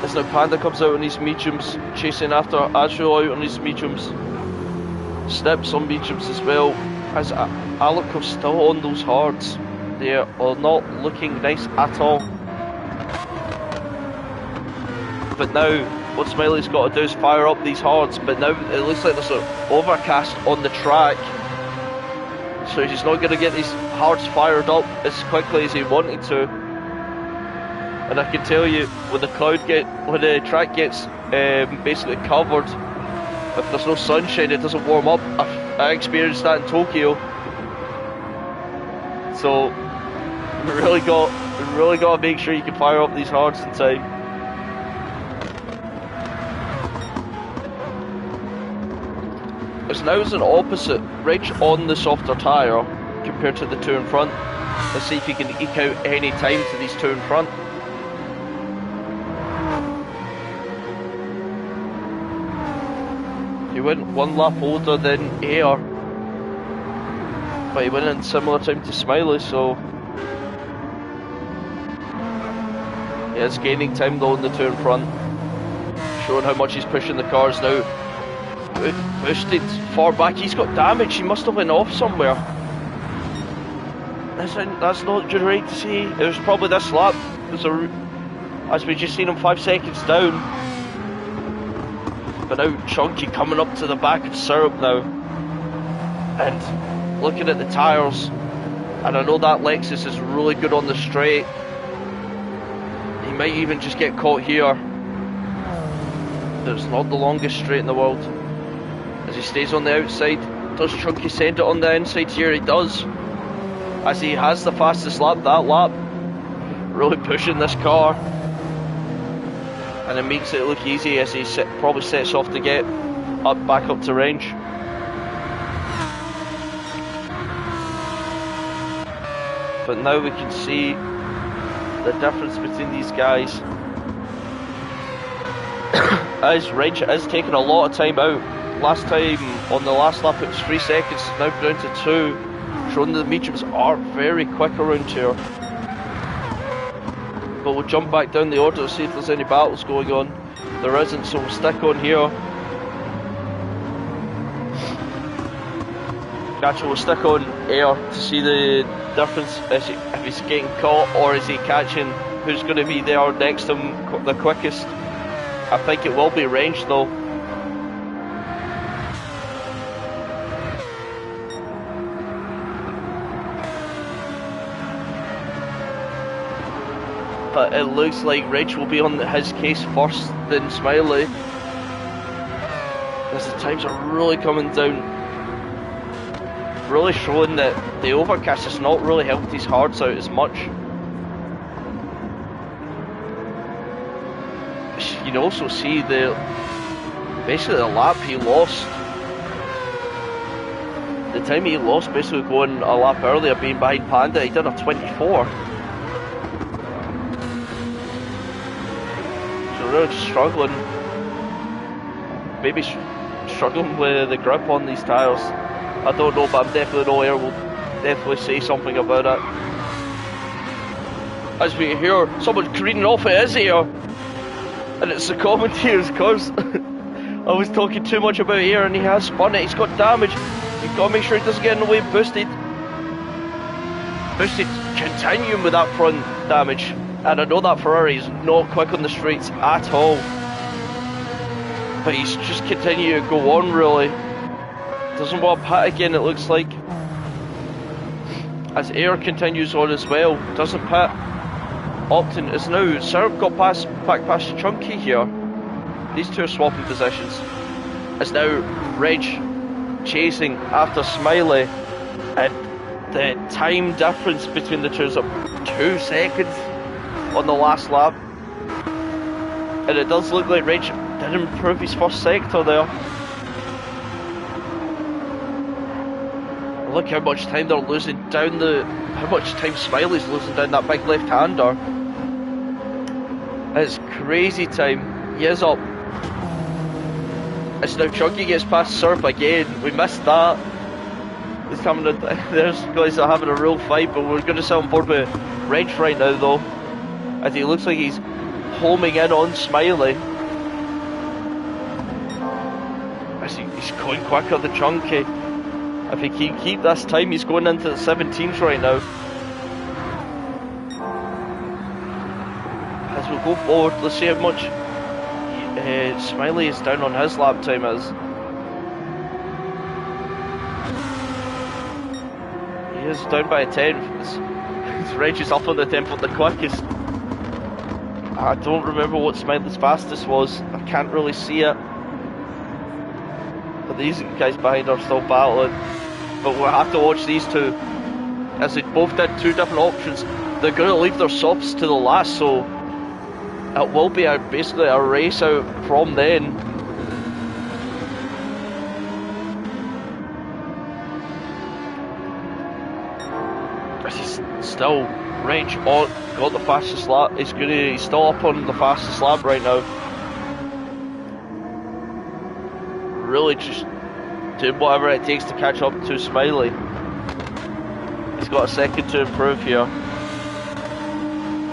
As now Panda comes out on his mediums, chasing after Azrael out on his mediums. Snips on mediums as well. As Alico's still on those hards. They are not looking nice at all. But now, what Smiley's got to do is fire up these hards. But now it looks like there's an overcast on the track. So he's not going to get these hards fired up as quickly as he wanted to. And I can tell you, when when the track gets basically covered, if there's no sunshine, it doesn't warm up. I experienced that in Tokyo. So we really got to make sure you can fire up these hards in time. As now as an opposite, Reg on the softer tyre compared to the two in front. Let's see if he can eke out any time to these two in front. He went one lap older than Air, but he went in similar time to Smiley, so he is gaining time though in the two in front, showing how much he's pushing the cars now. Boosted far back, he's got damage, he must have went off somewhere. That's not great to see. It was probably this lap, as we just seen him 5 seconds down. But now Chunky coming up to the back of Syrup now, and looking at the tyres, and I know that Lexus is really good on the straight. He might even just get caught here. It's not the longest straight in the world. As he stays on the outside, does Chunky send it on the inside here? He does, as he has the fastest lap that lap, really pushing this car, and it makes it look easy as he probably sets off to get back up to range. But now we can see the difference between these guys. As Reg is taking a lot of time out. Last time on the last lap it was 3 seconds, now down to 2, showing the mediums are very quick around here. But we'll jump back down the order to see if there's any battles going on. There isn't, so we'll stick on here. Actually, we'll stick on Air to see the difference, if he's getting caught or is he catching who's going to be there next to him the quickest. I think it will be range though. But it looks like Reg will be on his case first, then Smiley, as the times are really coming down, really showing that the overcast has not really helped his hards out as much. You can also see basically the lap he lost, the time he lost basically going a lap earlier being behind Panda. He did a 24. Really just struggling, maybe struggling with the grip on these tyres. I don't know, but I'm definitely know Air will definitely say something about it. As we hear someone careening off, it is Air, and it's the commentators, cause I was talking too much about Air and he has spun it. He's got damage. You've got to make sure he doesn't get in the way. Boosted continuing with that front damage. And I know that Ferrari is not quick on the straights at all, but he's just continuing to go on really. Doesn't want to pit again, it looks like. As Air continues on as well, doesn't pit. Upton is now, Syrup got back past Chunky here. These two are swapping positions. As now Reg chasing after Smiley, and the time difference between the two is up 2 seconds on the last lap, and it does look like Reg did improve his first sector there. Look how much time they're losing down how much time Smiley's losing down that big left-hander. It's crazy time. He is up. It's now Chunky gets past Syrup again. We missed that. There's guys that are having a real fight, but we're going to sit on board with Reg right now though, as he looks like he's homing in on Smiley. As he's going quicker than Chunky. If he can keep this time, he's going into the 17th right now. As we go forward, let's see how much Smiley is down on his lap time is. He is down by a 10th. Reg is up on the 10th for the quickest. I don't remember what Smiley's fastest was. I can't really see it. But these guys behind are still battling. But we'll have to watch these two, as they both did two different options. They're going to leave their softs to the last, so it will be basically a race out from then. He's still range on, got the fastest lap. He's still up on the fastest lap right now. Really just doing whatever it takes to catch up to Smiley. He's got a second to improve here.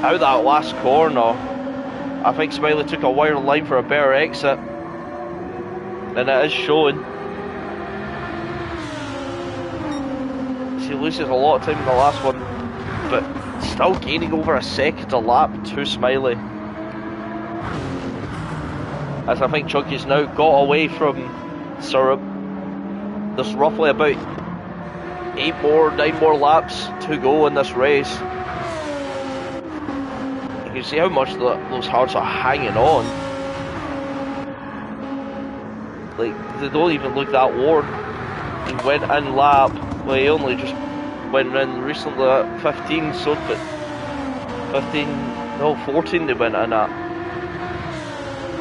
Out that last corner, I think Smiley took a wider line for a better exit, and it is showing. He loses a lot of time in the last one, but still gaining over a second a lap to Smiley. As I think Chunky's now got away from Syrup. There's roughly about 9 more laps to go in this race. You can see how much those hearts are hanging on. Like, they don't even look that worn. He went in lap, well, he only just went in recently at 15, so but 14 they went in at.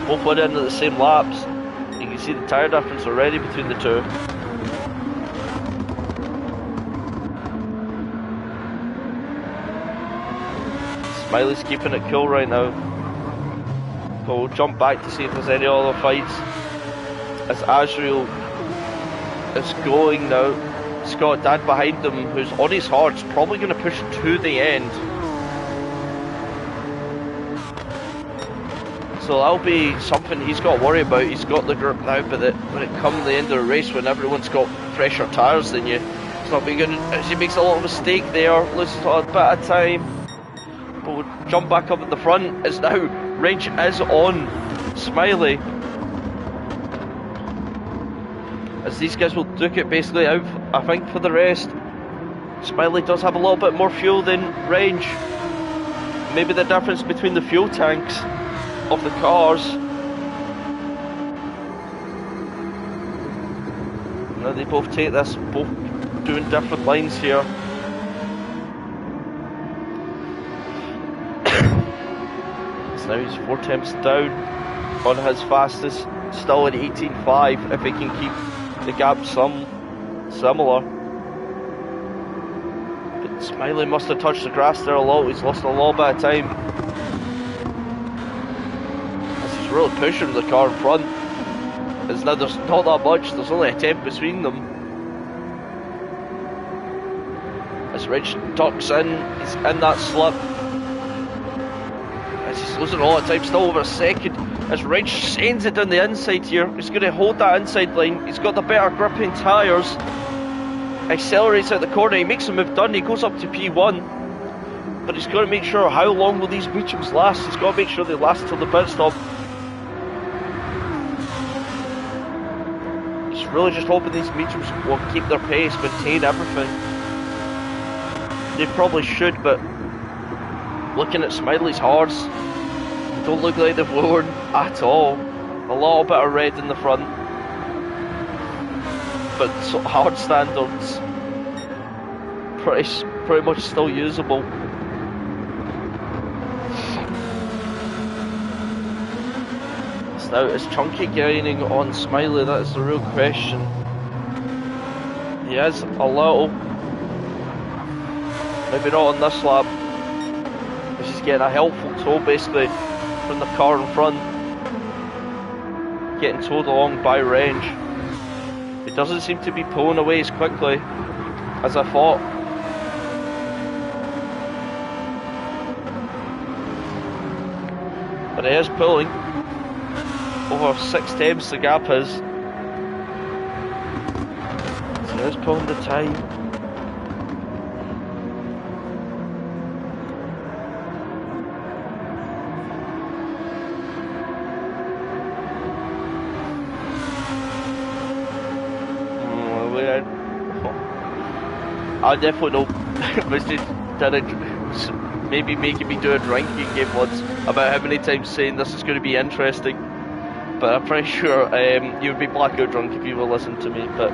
Both went in at the same laps. You can see the tyre difference already between the two. Smiley's keeping it cool right now. So we'll jump back to see if there's any other fights. As Azrael is going now. He's got Dad behind him, who's on his hearts, probably going to push to the end. So that'll be something he's got to worry about. He's got the grip now, but when it comes to the end of the race, when everyone's got fresher tyres than you, it's not being good. As he makes a little mistake there, loses a bit of time. But we'll jump back up at the front. As now Wrench is on Smiley. As these guys will duke it basically out, I think, for the rest. Smiley does have a little bit more fuel than Range. Maybe the difference between the fuel tanks of the cars. Now they both take this, both doing different lines here. So now he's 4 attempts down on his fastest, still at 18.5 if he can keep the gap similar. But Smiley must have touched the grass there a lot. He's lost a little bit of time. As he's really pushing the car in front. As now there's not that much, there's only a tenth between them. As Rich tucks in, he's in that slip. As he's losing a lot of time, still over a second. As Rich sends it down the inside here, he's going to hold that inside line. He's got the better gripping tyres. Accelerates out the corner, he makes a move done, he goes up to P1. But he's got to make sure, how long will these mediums last? He's got to make sure they last till the pit stop. He's really just hoping these mediums will keep their pace, maintain everything. They probably should, but looking at Smiley's hards, don't look like they've lowered at all. A little bit of red in the front, but hard standards pretty much still usable. So now is Chunky gaining on Smiley? That is the real question. He is a little, maybe not on this lap. He's getting a helpful tow basically from the car in front, getting towed along by Range. He doesn't seem to be pulling away as quickly as I thought. But he is pulling. Over 6 tenths the gap is. So he is pulling the time. I definitely know Mr. didn't maybe making me do a drinking game once about how many times saying this is going to be interesting. But I'm pretty sure you would be blackout drunk if you were listening to me. But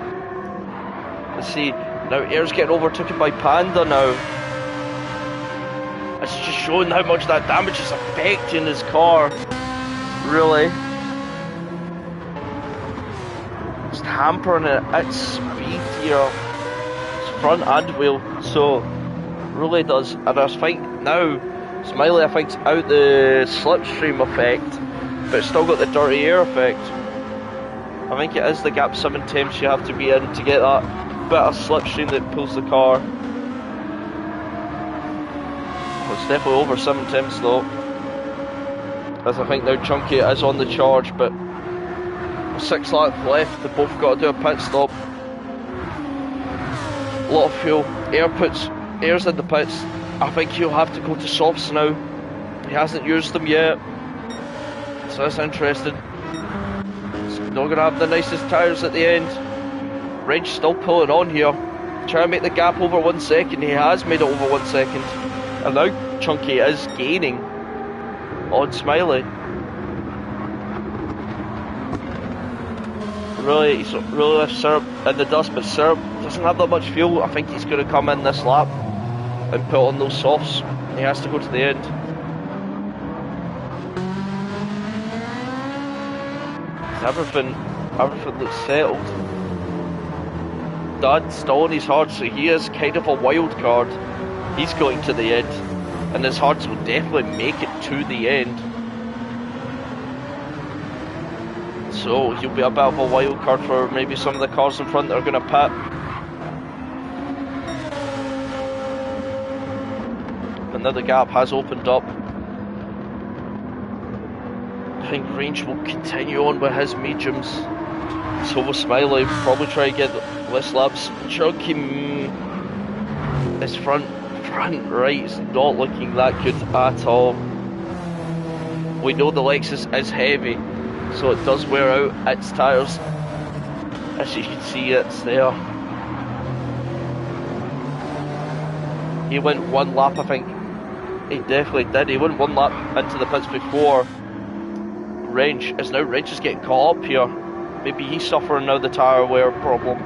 let's see. Now Air's getting overtaken by Panda now. It's just showing how much that damage is affecting his car. Really. Just hampering it at speed here. It's front and wheel. So really does. And I think now Smiley I think's out the slipstream effect, but it's still got the dirty air effect. I think it is the gap 7 temps you have to be in to get that bit of slipstream that pulls the car. Well, it's definitely over 7 temps though, as I think now Chunky is on the charge, but 6 laps left, they both got to do a pit stop. A lot of fuel. Air's in the pits. I think he'll have to go to softs now. He hasn't used them yet, so that's interesting. He's not going to have the nicest tyres at the end. Reg still pulling on here, trying to make the gap over 1 second. He has made it over 1 second, and now Chunky is gaining on Smiley. He's really left Syrup in the dust, but Syrup doesn't have that much fuel. I think he's going to come in this lap and put on those softs. He has to go to the end. Everything looks settled. Dad's still on his hards, so he is kind of a wild card. He's going to the end, and his hards will definitely make it to the end. So he'll be a bit of a wild card for maybe some of the cars in front that are going to pit. But now the gap has opened up. I think Range will continue on with his mediums. So will Smiley probably try to get less laps. Chunky, his front right is not looking that good at all. We know the Lexus is heavy, so it does wear out its tyres. As you can see, it's there. He went 1 lap, I think. He definitely did. He went 1 lap into the pits before Wrench. As now Wrench is getting caught up here. Maybe he's suffering now the tyre wear problem.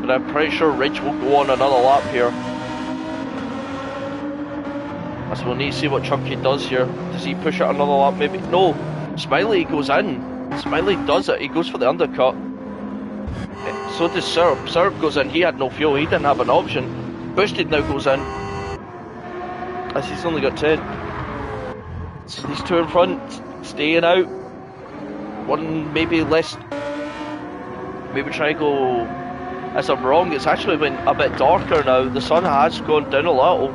But I'm pretty sure Wrench will go on another lap here. So we'll need to see what Chunky does here. Does he push it another lap maybe? No! Smiley goes in. Smiley does it. He goes for the undercut. So does Syrup. Syrup goes in. He had no fuel. He didn't have an option. Boosted now goes in. As he's only got 10. So these two in front, staying out. One maybe less. Maybe try to go. As I'm wrong, it's actually been a bit darker now. The sun has gone down a little.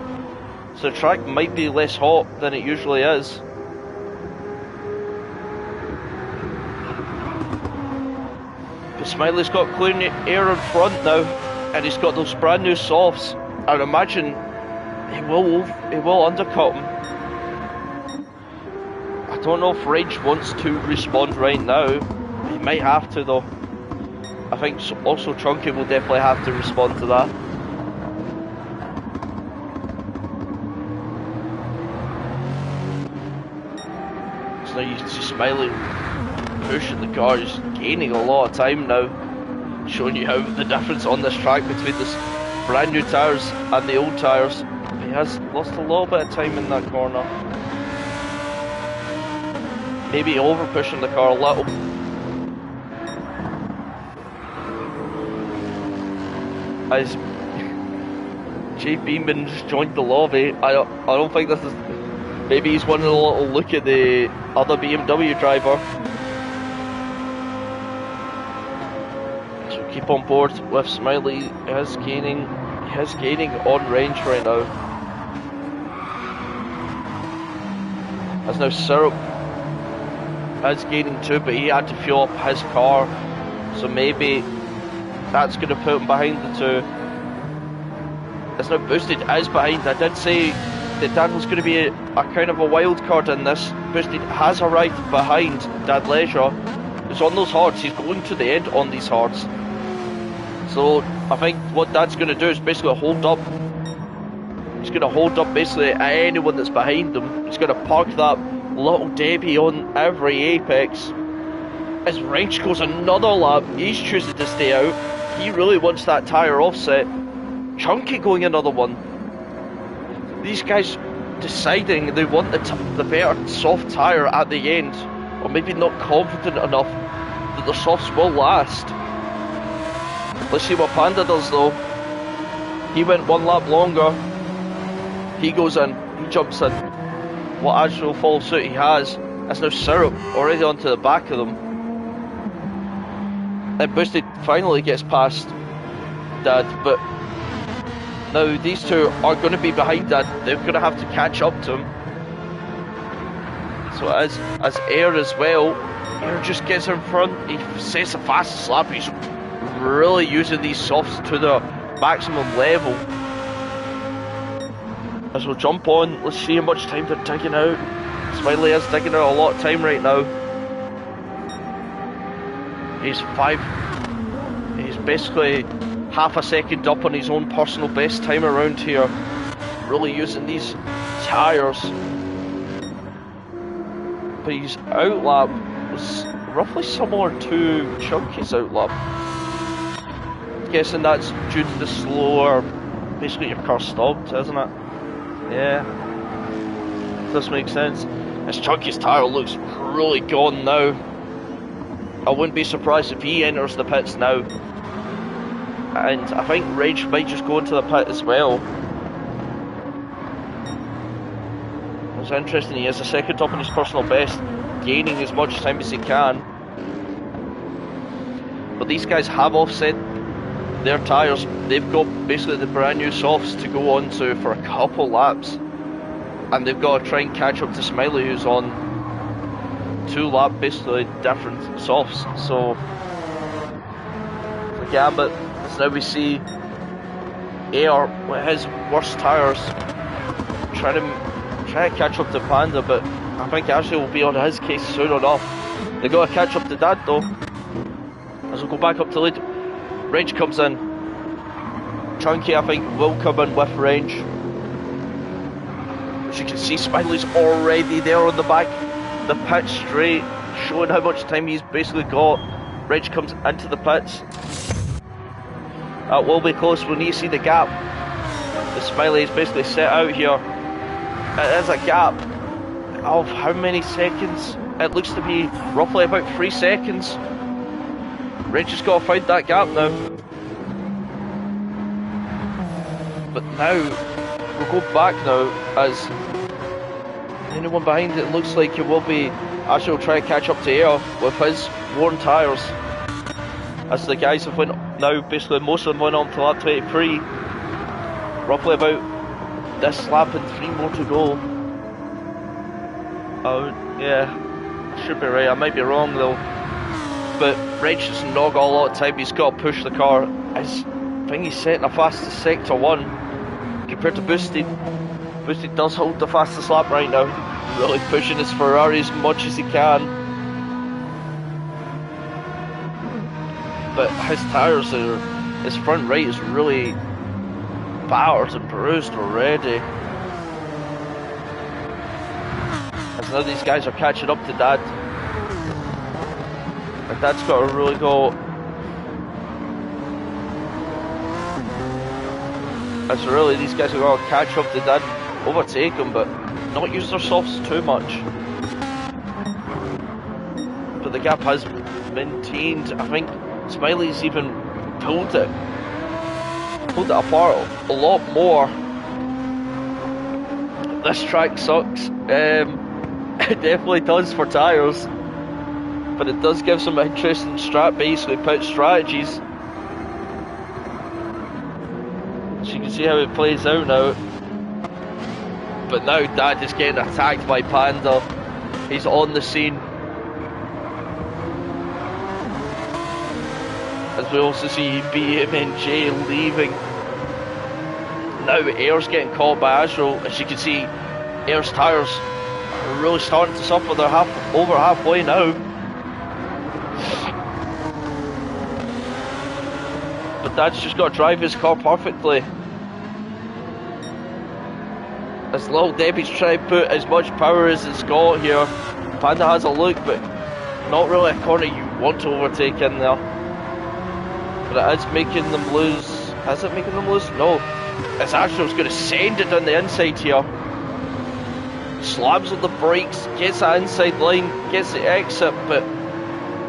So the track might be less hot than it usually is. But Smiley's got clean air in front now, and he's got those brand new softs. I'd imagine he will undercut him. I don't know if Rage wants to respond right now. He might have to though. I think also Chunky will definitely have to respond to that. So now you see Smiley pushing the car, just gaining a lot of time now, showing you how the difference on this track between this brand new tyres and the old tyres. He has lost a little bit of time in that corner. Maybe over pushing the car a little. As Jay Beeman just joined the lobby, I don't think this is. Maybe he's wanting a little look at the other BMW driver. So keep on board with Smiley. He is gaining on range right now. As now Syrup is gaining too, but he had to fuel up his car, so maybe that's going to put him behind the two. It's now Boosted is behind. I did say that Dad was going to be a kind of a wild card in this. Boosted has arrived behind Dad Leisure. He's on those hards. He's going to the end on these hards. So I think what Dad's going to do is basically hold up He's going to hold up basically anyone that's behind him. He's going to park that little Debbie on every apex. As Wrench goes another lap, he's choosing to stay out. He really wants that tyre offset. Chunky going another one. These guys deciding they want the better soft tyre at the end, or maybe not confident enough that the softs will last. Let's see what Panda does though. He went one lap longer. He goes in, he jumps in. What actual fall suit he has is now Syrup already onto the back of them. And Boosted finally gets past Dad, but now these two are going to be behind Dad. They're going to have to catch up to him. So as Air as well, Air just gets in front. He sets the fastest lap. He's really using these softs to their maximum level. As we'll jump on, let's see how much time they're digging out. Smiley is digging out a lot of time right now. He's basically half a second up on his own personal best time around here. Really using these tyres. But his outlap was roughly similar to Chunky's outlap. Guessing that's due to the slower, basically your car stopped, isn't it? Yeah, this makes sense. As Chunky's tyre looks really gone now. I wouldn't be surprised if he enters the pits now. And I think Rage might just go into the pit as well. It's interesting, he has a second up on his personal best, gaining as much time as he can. But these guys have offset their tyres. They've got basically the brand new softs to go on to for a couple laps. And they've got to try and catch up to Smiley, who's on 2 lap basically different softs. So the gambit is now we see Air with his worst tyres trying to catch up to Panda, but I think Ashley will be on his case soon enough. They got to catch up to Dad though. As we'll go back up to lead, Range comes in. Chunky I think will come in with Range. As you can see, Smiley's already there on the back. The pit straight, showing how much time he's basically got. Reg comes into the pits. That will be close when you see the gap. The Smiley is basically set out here. It is a gap of how many seconds? It looks to be roughly about 3 seconds. Reg has got to find that gap now. But now, we'll go back now as anyone behind it looks like it will be. Actually will try to catch up to Air with his worn tyres. As the guys have went now, basically most of them went on to lap 23. Roughly about this lap and 3 more to go. Oh yeah, should be right, I might be wrong though. But Reg doesn't not got a lot of time, he's got to push the car. I think he's setting a fastest sector 1 compared to Boosted. Boosted does hold the fastest lap right now, really pushing his Ferrari as much as he can. But his tyres are, his front right is really battered and bruised already. As now these guys are catching up to Dad. And Dad's got to really go. As really these guys are going to catch up to Dad, overtake him, but not use their softs too much. But the gap has maintained. I think Smiley's even pulled it apart a lot more. This track sucks. It definitely does for tyres, but it does give some interesting basically pit strategies. So you can see how it plays out now. But now Dad is getting attacked by Panda. He's on the scene. As we also see BMNJ leaving. Now Air's getting caught by Azrael. As you can see, Air's tyres are really starting to suffer. They're over halfway now. But Dad's just got to drive his car perfectly. As Little Debbie's trying to put as much power as it's got here. Panda has a look, but not really a corner you want to overtake in there. But it is making them lose. Is it making them lose? No. It's Astro's going to send it down the inside here. Slams on the brakes, gets that inside line, gets the exit, but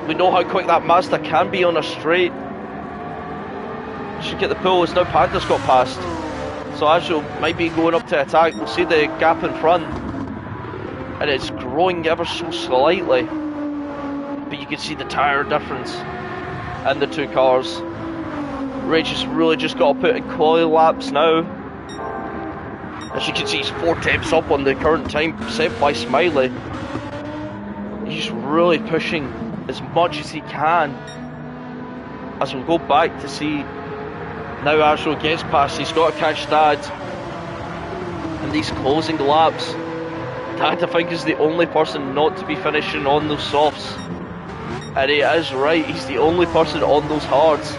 we know how quick that Mazda can be on a straight. Should get the pull as now Panda's got past. So Astro might be going up to attack. We'll see the gap in front. And it's growing ever so slightly. But you can see the tyre difference in the two cars. Rage has really just got to put in quality laps now. As you can see, he's 4 tenths up on the current time set by Smiley. He's really pushing as much as he can. As we'll go back to see, now Astro gets past, he's got to catch Dad. And these closing laps, Dad I think is the only person not to be finishing on those softs. And he is right, he's the only person on those hards.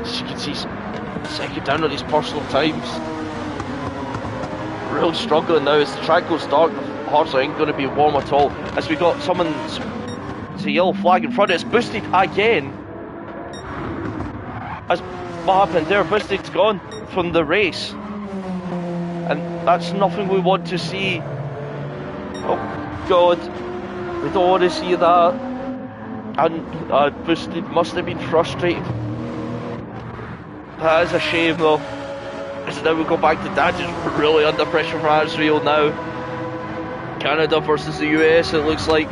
As you can see, second down on his personal times. Real struggling now as the track goes dark. The hards ain't going to be warm at all. As we got someone's, it's a yellow flag in front. It's boosted again. As what happened there? Boosted's gone from the race, and that's nothing we want to see. Oh God, we don't want to see that. And Boosted must have been frustrated. That is a shame though. So now we go back to Dad, just really under pressure for Israel now. Canada versus the US, it looks like.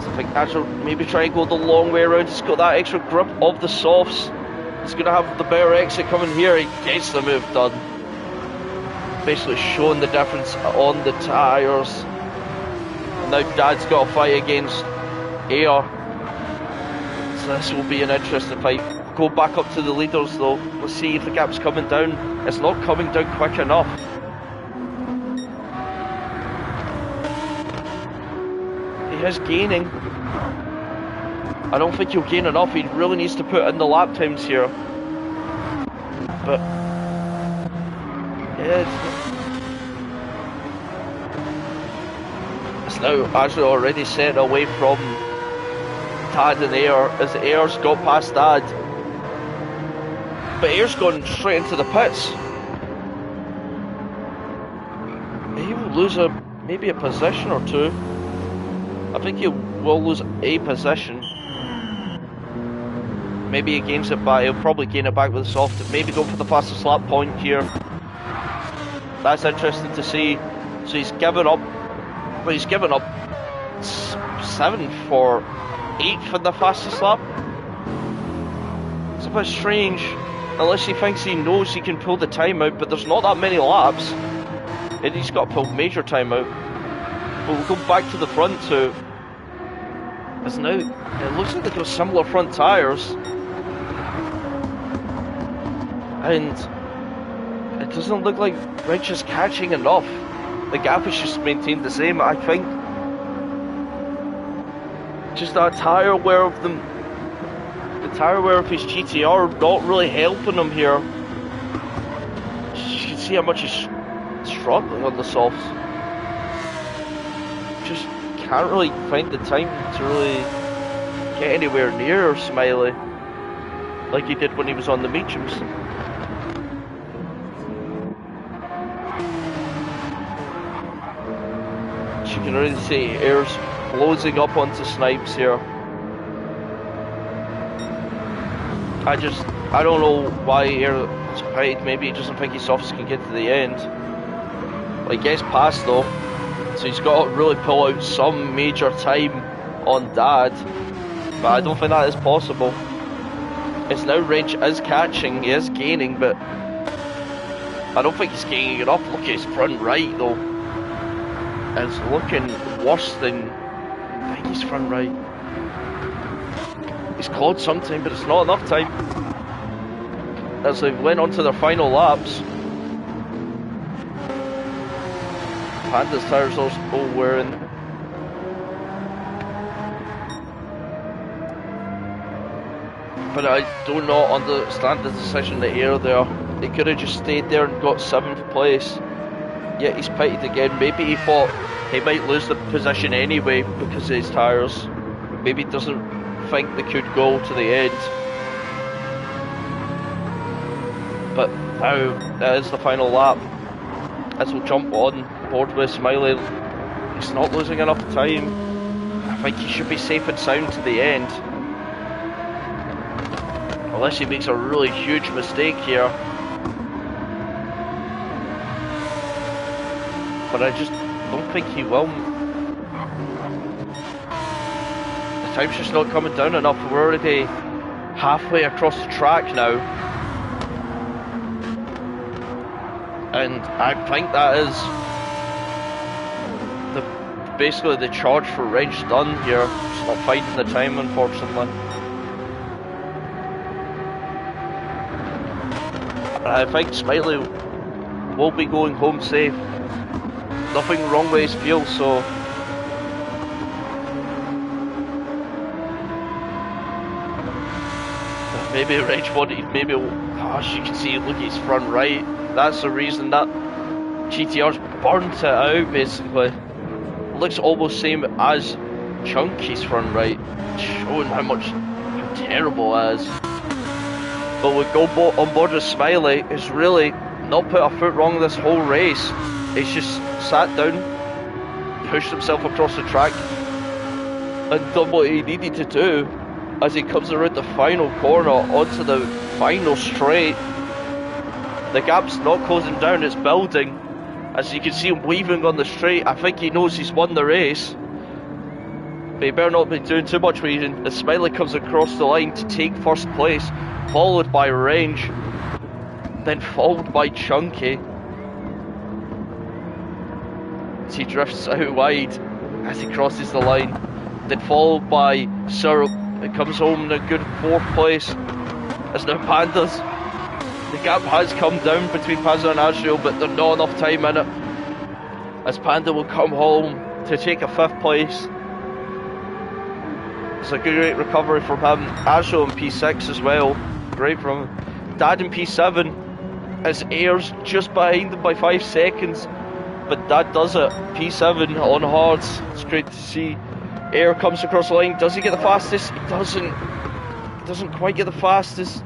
So I think Astro maybe try and go the long way around. He's got that extra grip of the softs. He's going to have the better exit coming here. He gets the move done. Basically showing the difference on the tyres. And now Dad's got a fight against Air. So this will be an interesting fight. Go back up to the leaders though. Let's see if the gap's coming down. It's not coming down quick enough. He is gaining. I don't think he'll gain enough. He really needs to put in the lap times here. But yeah, it's now actually already set away from Dad and Air, as Air's got past Dad. But Air's gone straight into the pits. He will lose maybe a position or two. I think he will lose a position. Maybe he gains it back. He'll probably gain it back with the soft. Maybe go for the fastest lap point here. That's interesting to see. So he's given up. Well, he's given up 7th for 8th in the fastest lap. It's a bit strange. Unless he thinks he knows he can pull the time out, but there's not that many laps. And he's got to pull major time out. But we'll go back to the front too. As now, it looks like they've got similar front tyres. And it doesn't look like Rich is catching enough. The gap is just maintained the same, I think. Just that tyre wear of them. The tyre wear of his GTR not really helping him here. You can see how much he's struggling on the softs. Just can't really find the time to really get anywhere near Smiley like he did when he was on the Meachams. You can really see Air's closing up onto Snipes here. I don't know why Air is paid. Maybe he doesn't think his softs can get to the end. Well, he gets past though, so he's got to really pull out some major time on Dad. But I don't think that is possible. It's now Wrench is catching, he is gaining, but I don't think he's gaining enough. Look at his front right though. It's looking worse than I think his front right. He's clawed some time, but it's not enough time. As they went on to their final laps. Panda's tyres are all wearing. But I do not understand the decision that Air there. He could have just stayed there and got 7th place. Yet he's pitted again. Maybe he thought he might lose the position anyway because of his tyres. Maybe he doesn't think they could go to the end. But now it is the final lap. As we'll jump on board with Smiley. He's not losing enough time. I think he should be safe and sound to the end. Unless he makes a really huge mistake here. But I just don't think he will. The time's just not coming down enough. We're already halfway across the track now. And I think that is basically the charge for Wrench done here. Just not finding the time, unfortunately. I think Smiley will be going home safe. Nothing wrong with his fuel, so maybe Wrench wanted, maybe, as you can see, look at his front right. That's the reason that GTR's burnt it out, basically. Looks almost same as Chunky's front right, showing how terrible it is. But we go on board with Smiley, who's really not put a foot wrong this whole race. He's just sat down, pushed himself across the track, and done what he needed to do as he comes around the final corner onto the final straight. The gap's not closing down, it's building. As you can see him weaving on the straight, I think he knows he's won the race. But he better not be doing too much weaving as Smiley comes across the line to take first place, followed by Range, then followed by Chunky. As he drifts out wide as he crosses the line, then followed by Syrup. It comes home in a good 4th place. As now Pandas. The gap has come down between Panda and Azrael, but there's not enough time in it. As Panda will come home to take a 5th place. It's a great recovery from him. Azrael in P6 as well. Great from him. Dad in P7. As Air's just behind him by 5 seconds. But Dad does it. P7 on hards. It's great to see. Air comes across the line. Does he get the fastest? He doesn't. He doesn't quite get the fastest.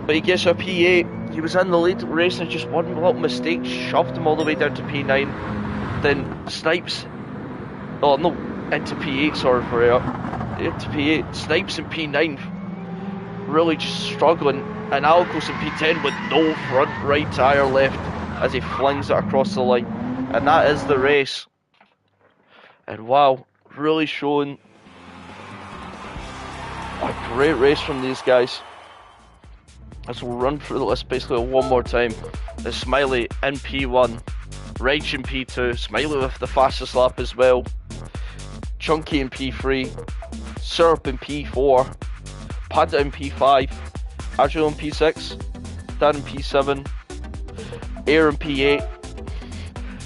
But he gets a P8. He was in the lead race and just one little mistake shoved him all the way down to P9. Then Snipes. Oh no, into P8, sorry for Air. Into P8. Snipes in P9. Really just struggling. And Alcos in P10 with no front right tyre left as he flings it across the line. And that is the race. And wow, really showing a great race from these guys. As we'll run through the list basically one more time. There's Smiley in P1, Rage in P2, Smiley with the fastest lap as well, Chunky in P3, Syrup in P4, Panda in P5, Agile in P6, Dan in P7, Air in P8,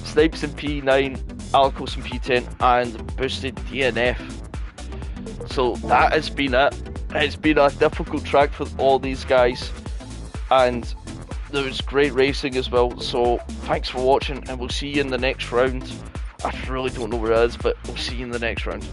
Snipes in P9, Alcos in P10, and Boosted DNF. So that has been it. It's been a difficult track for all these guys, and there was great racing as well. So thanks for watching, and we'll see you in the next round. I really don't know where it is, but we'll see you in the next round.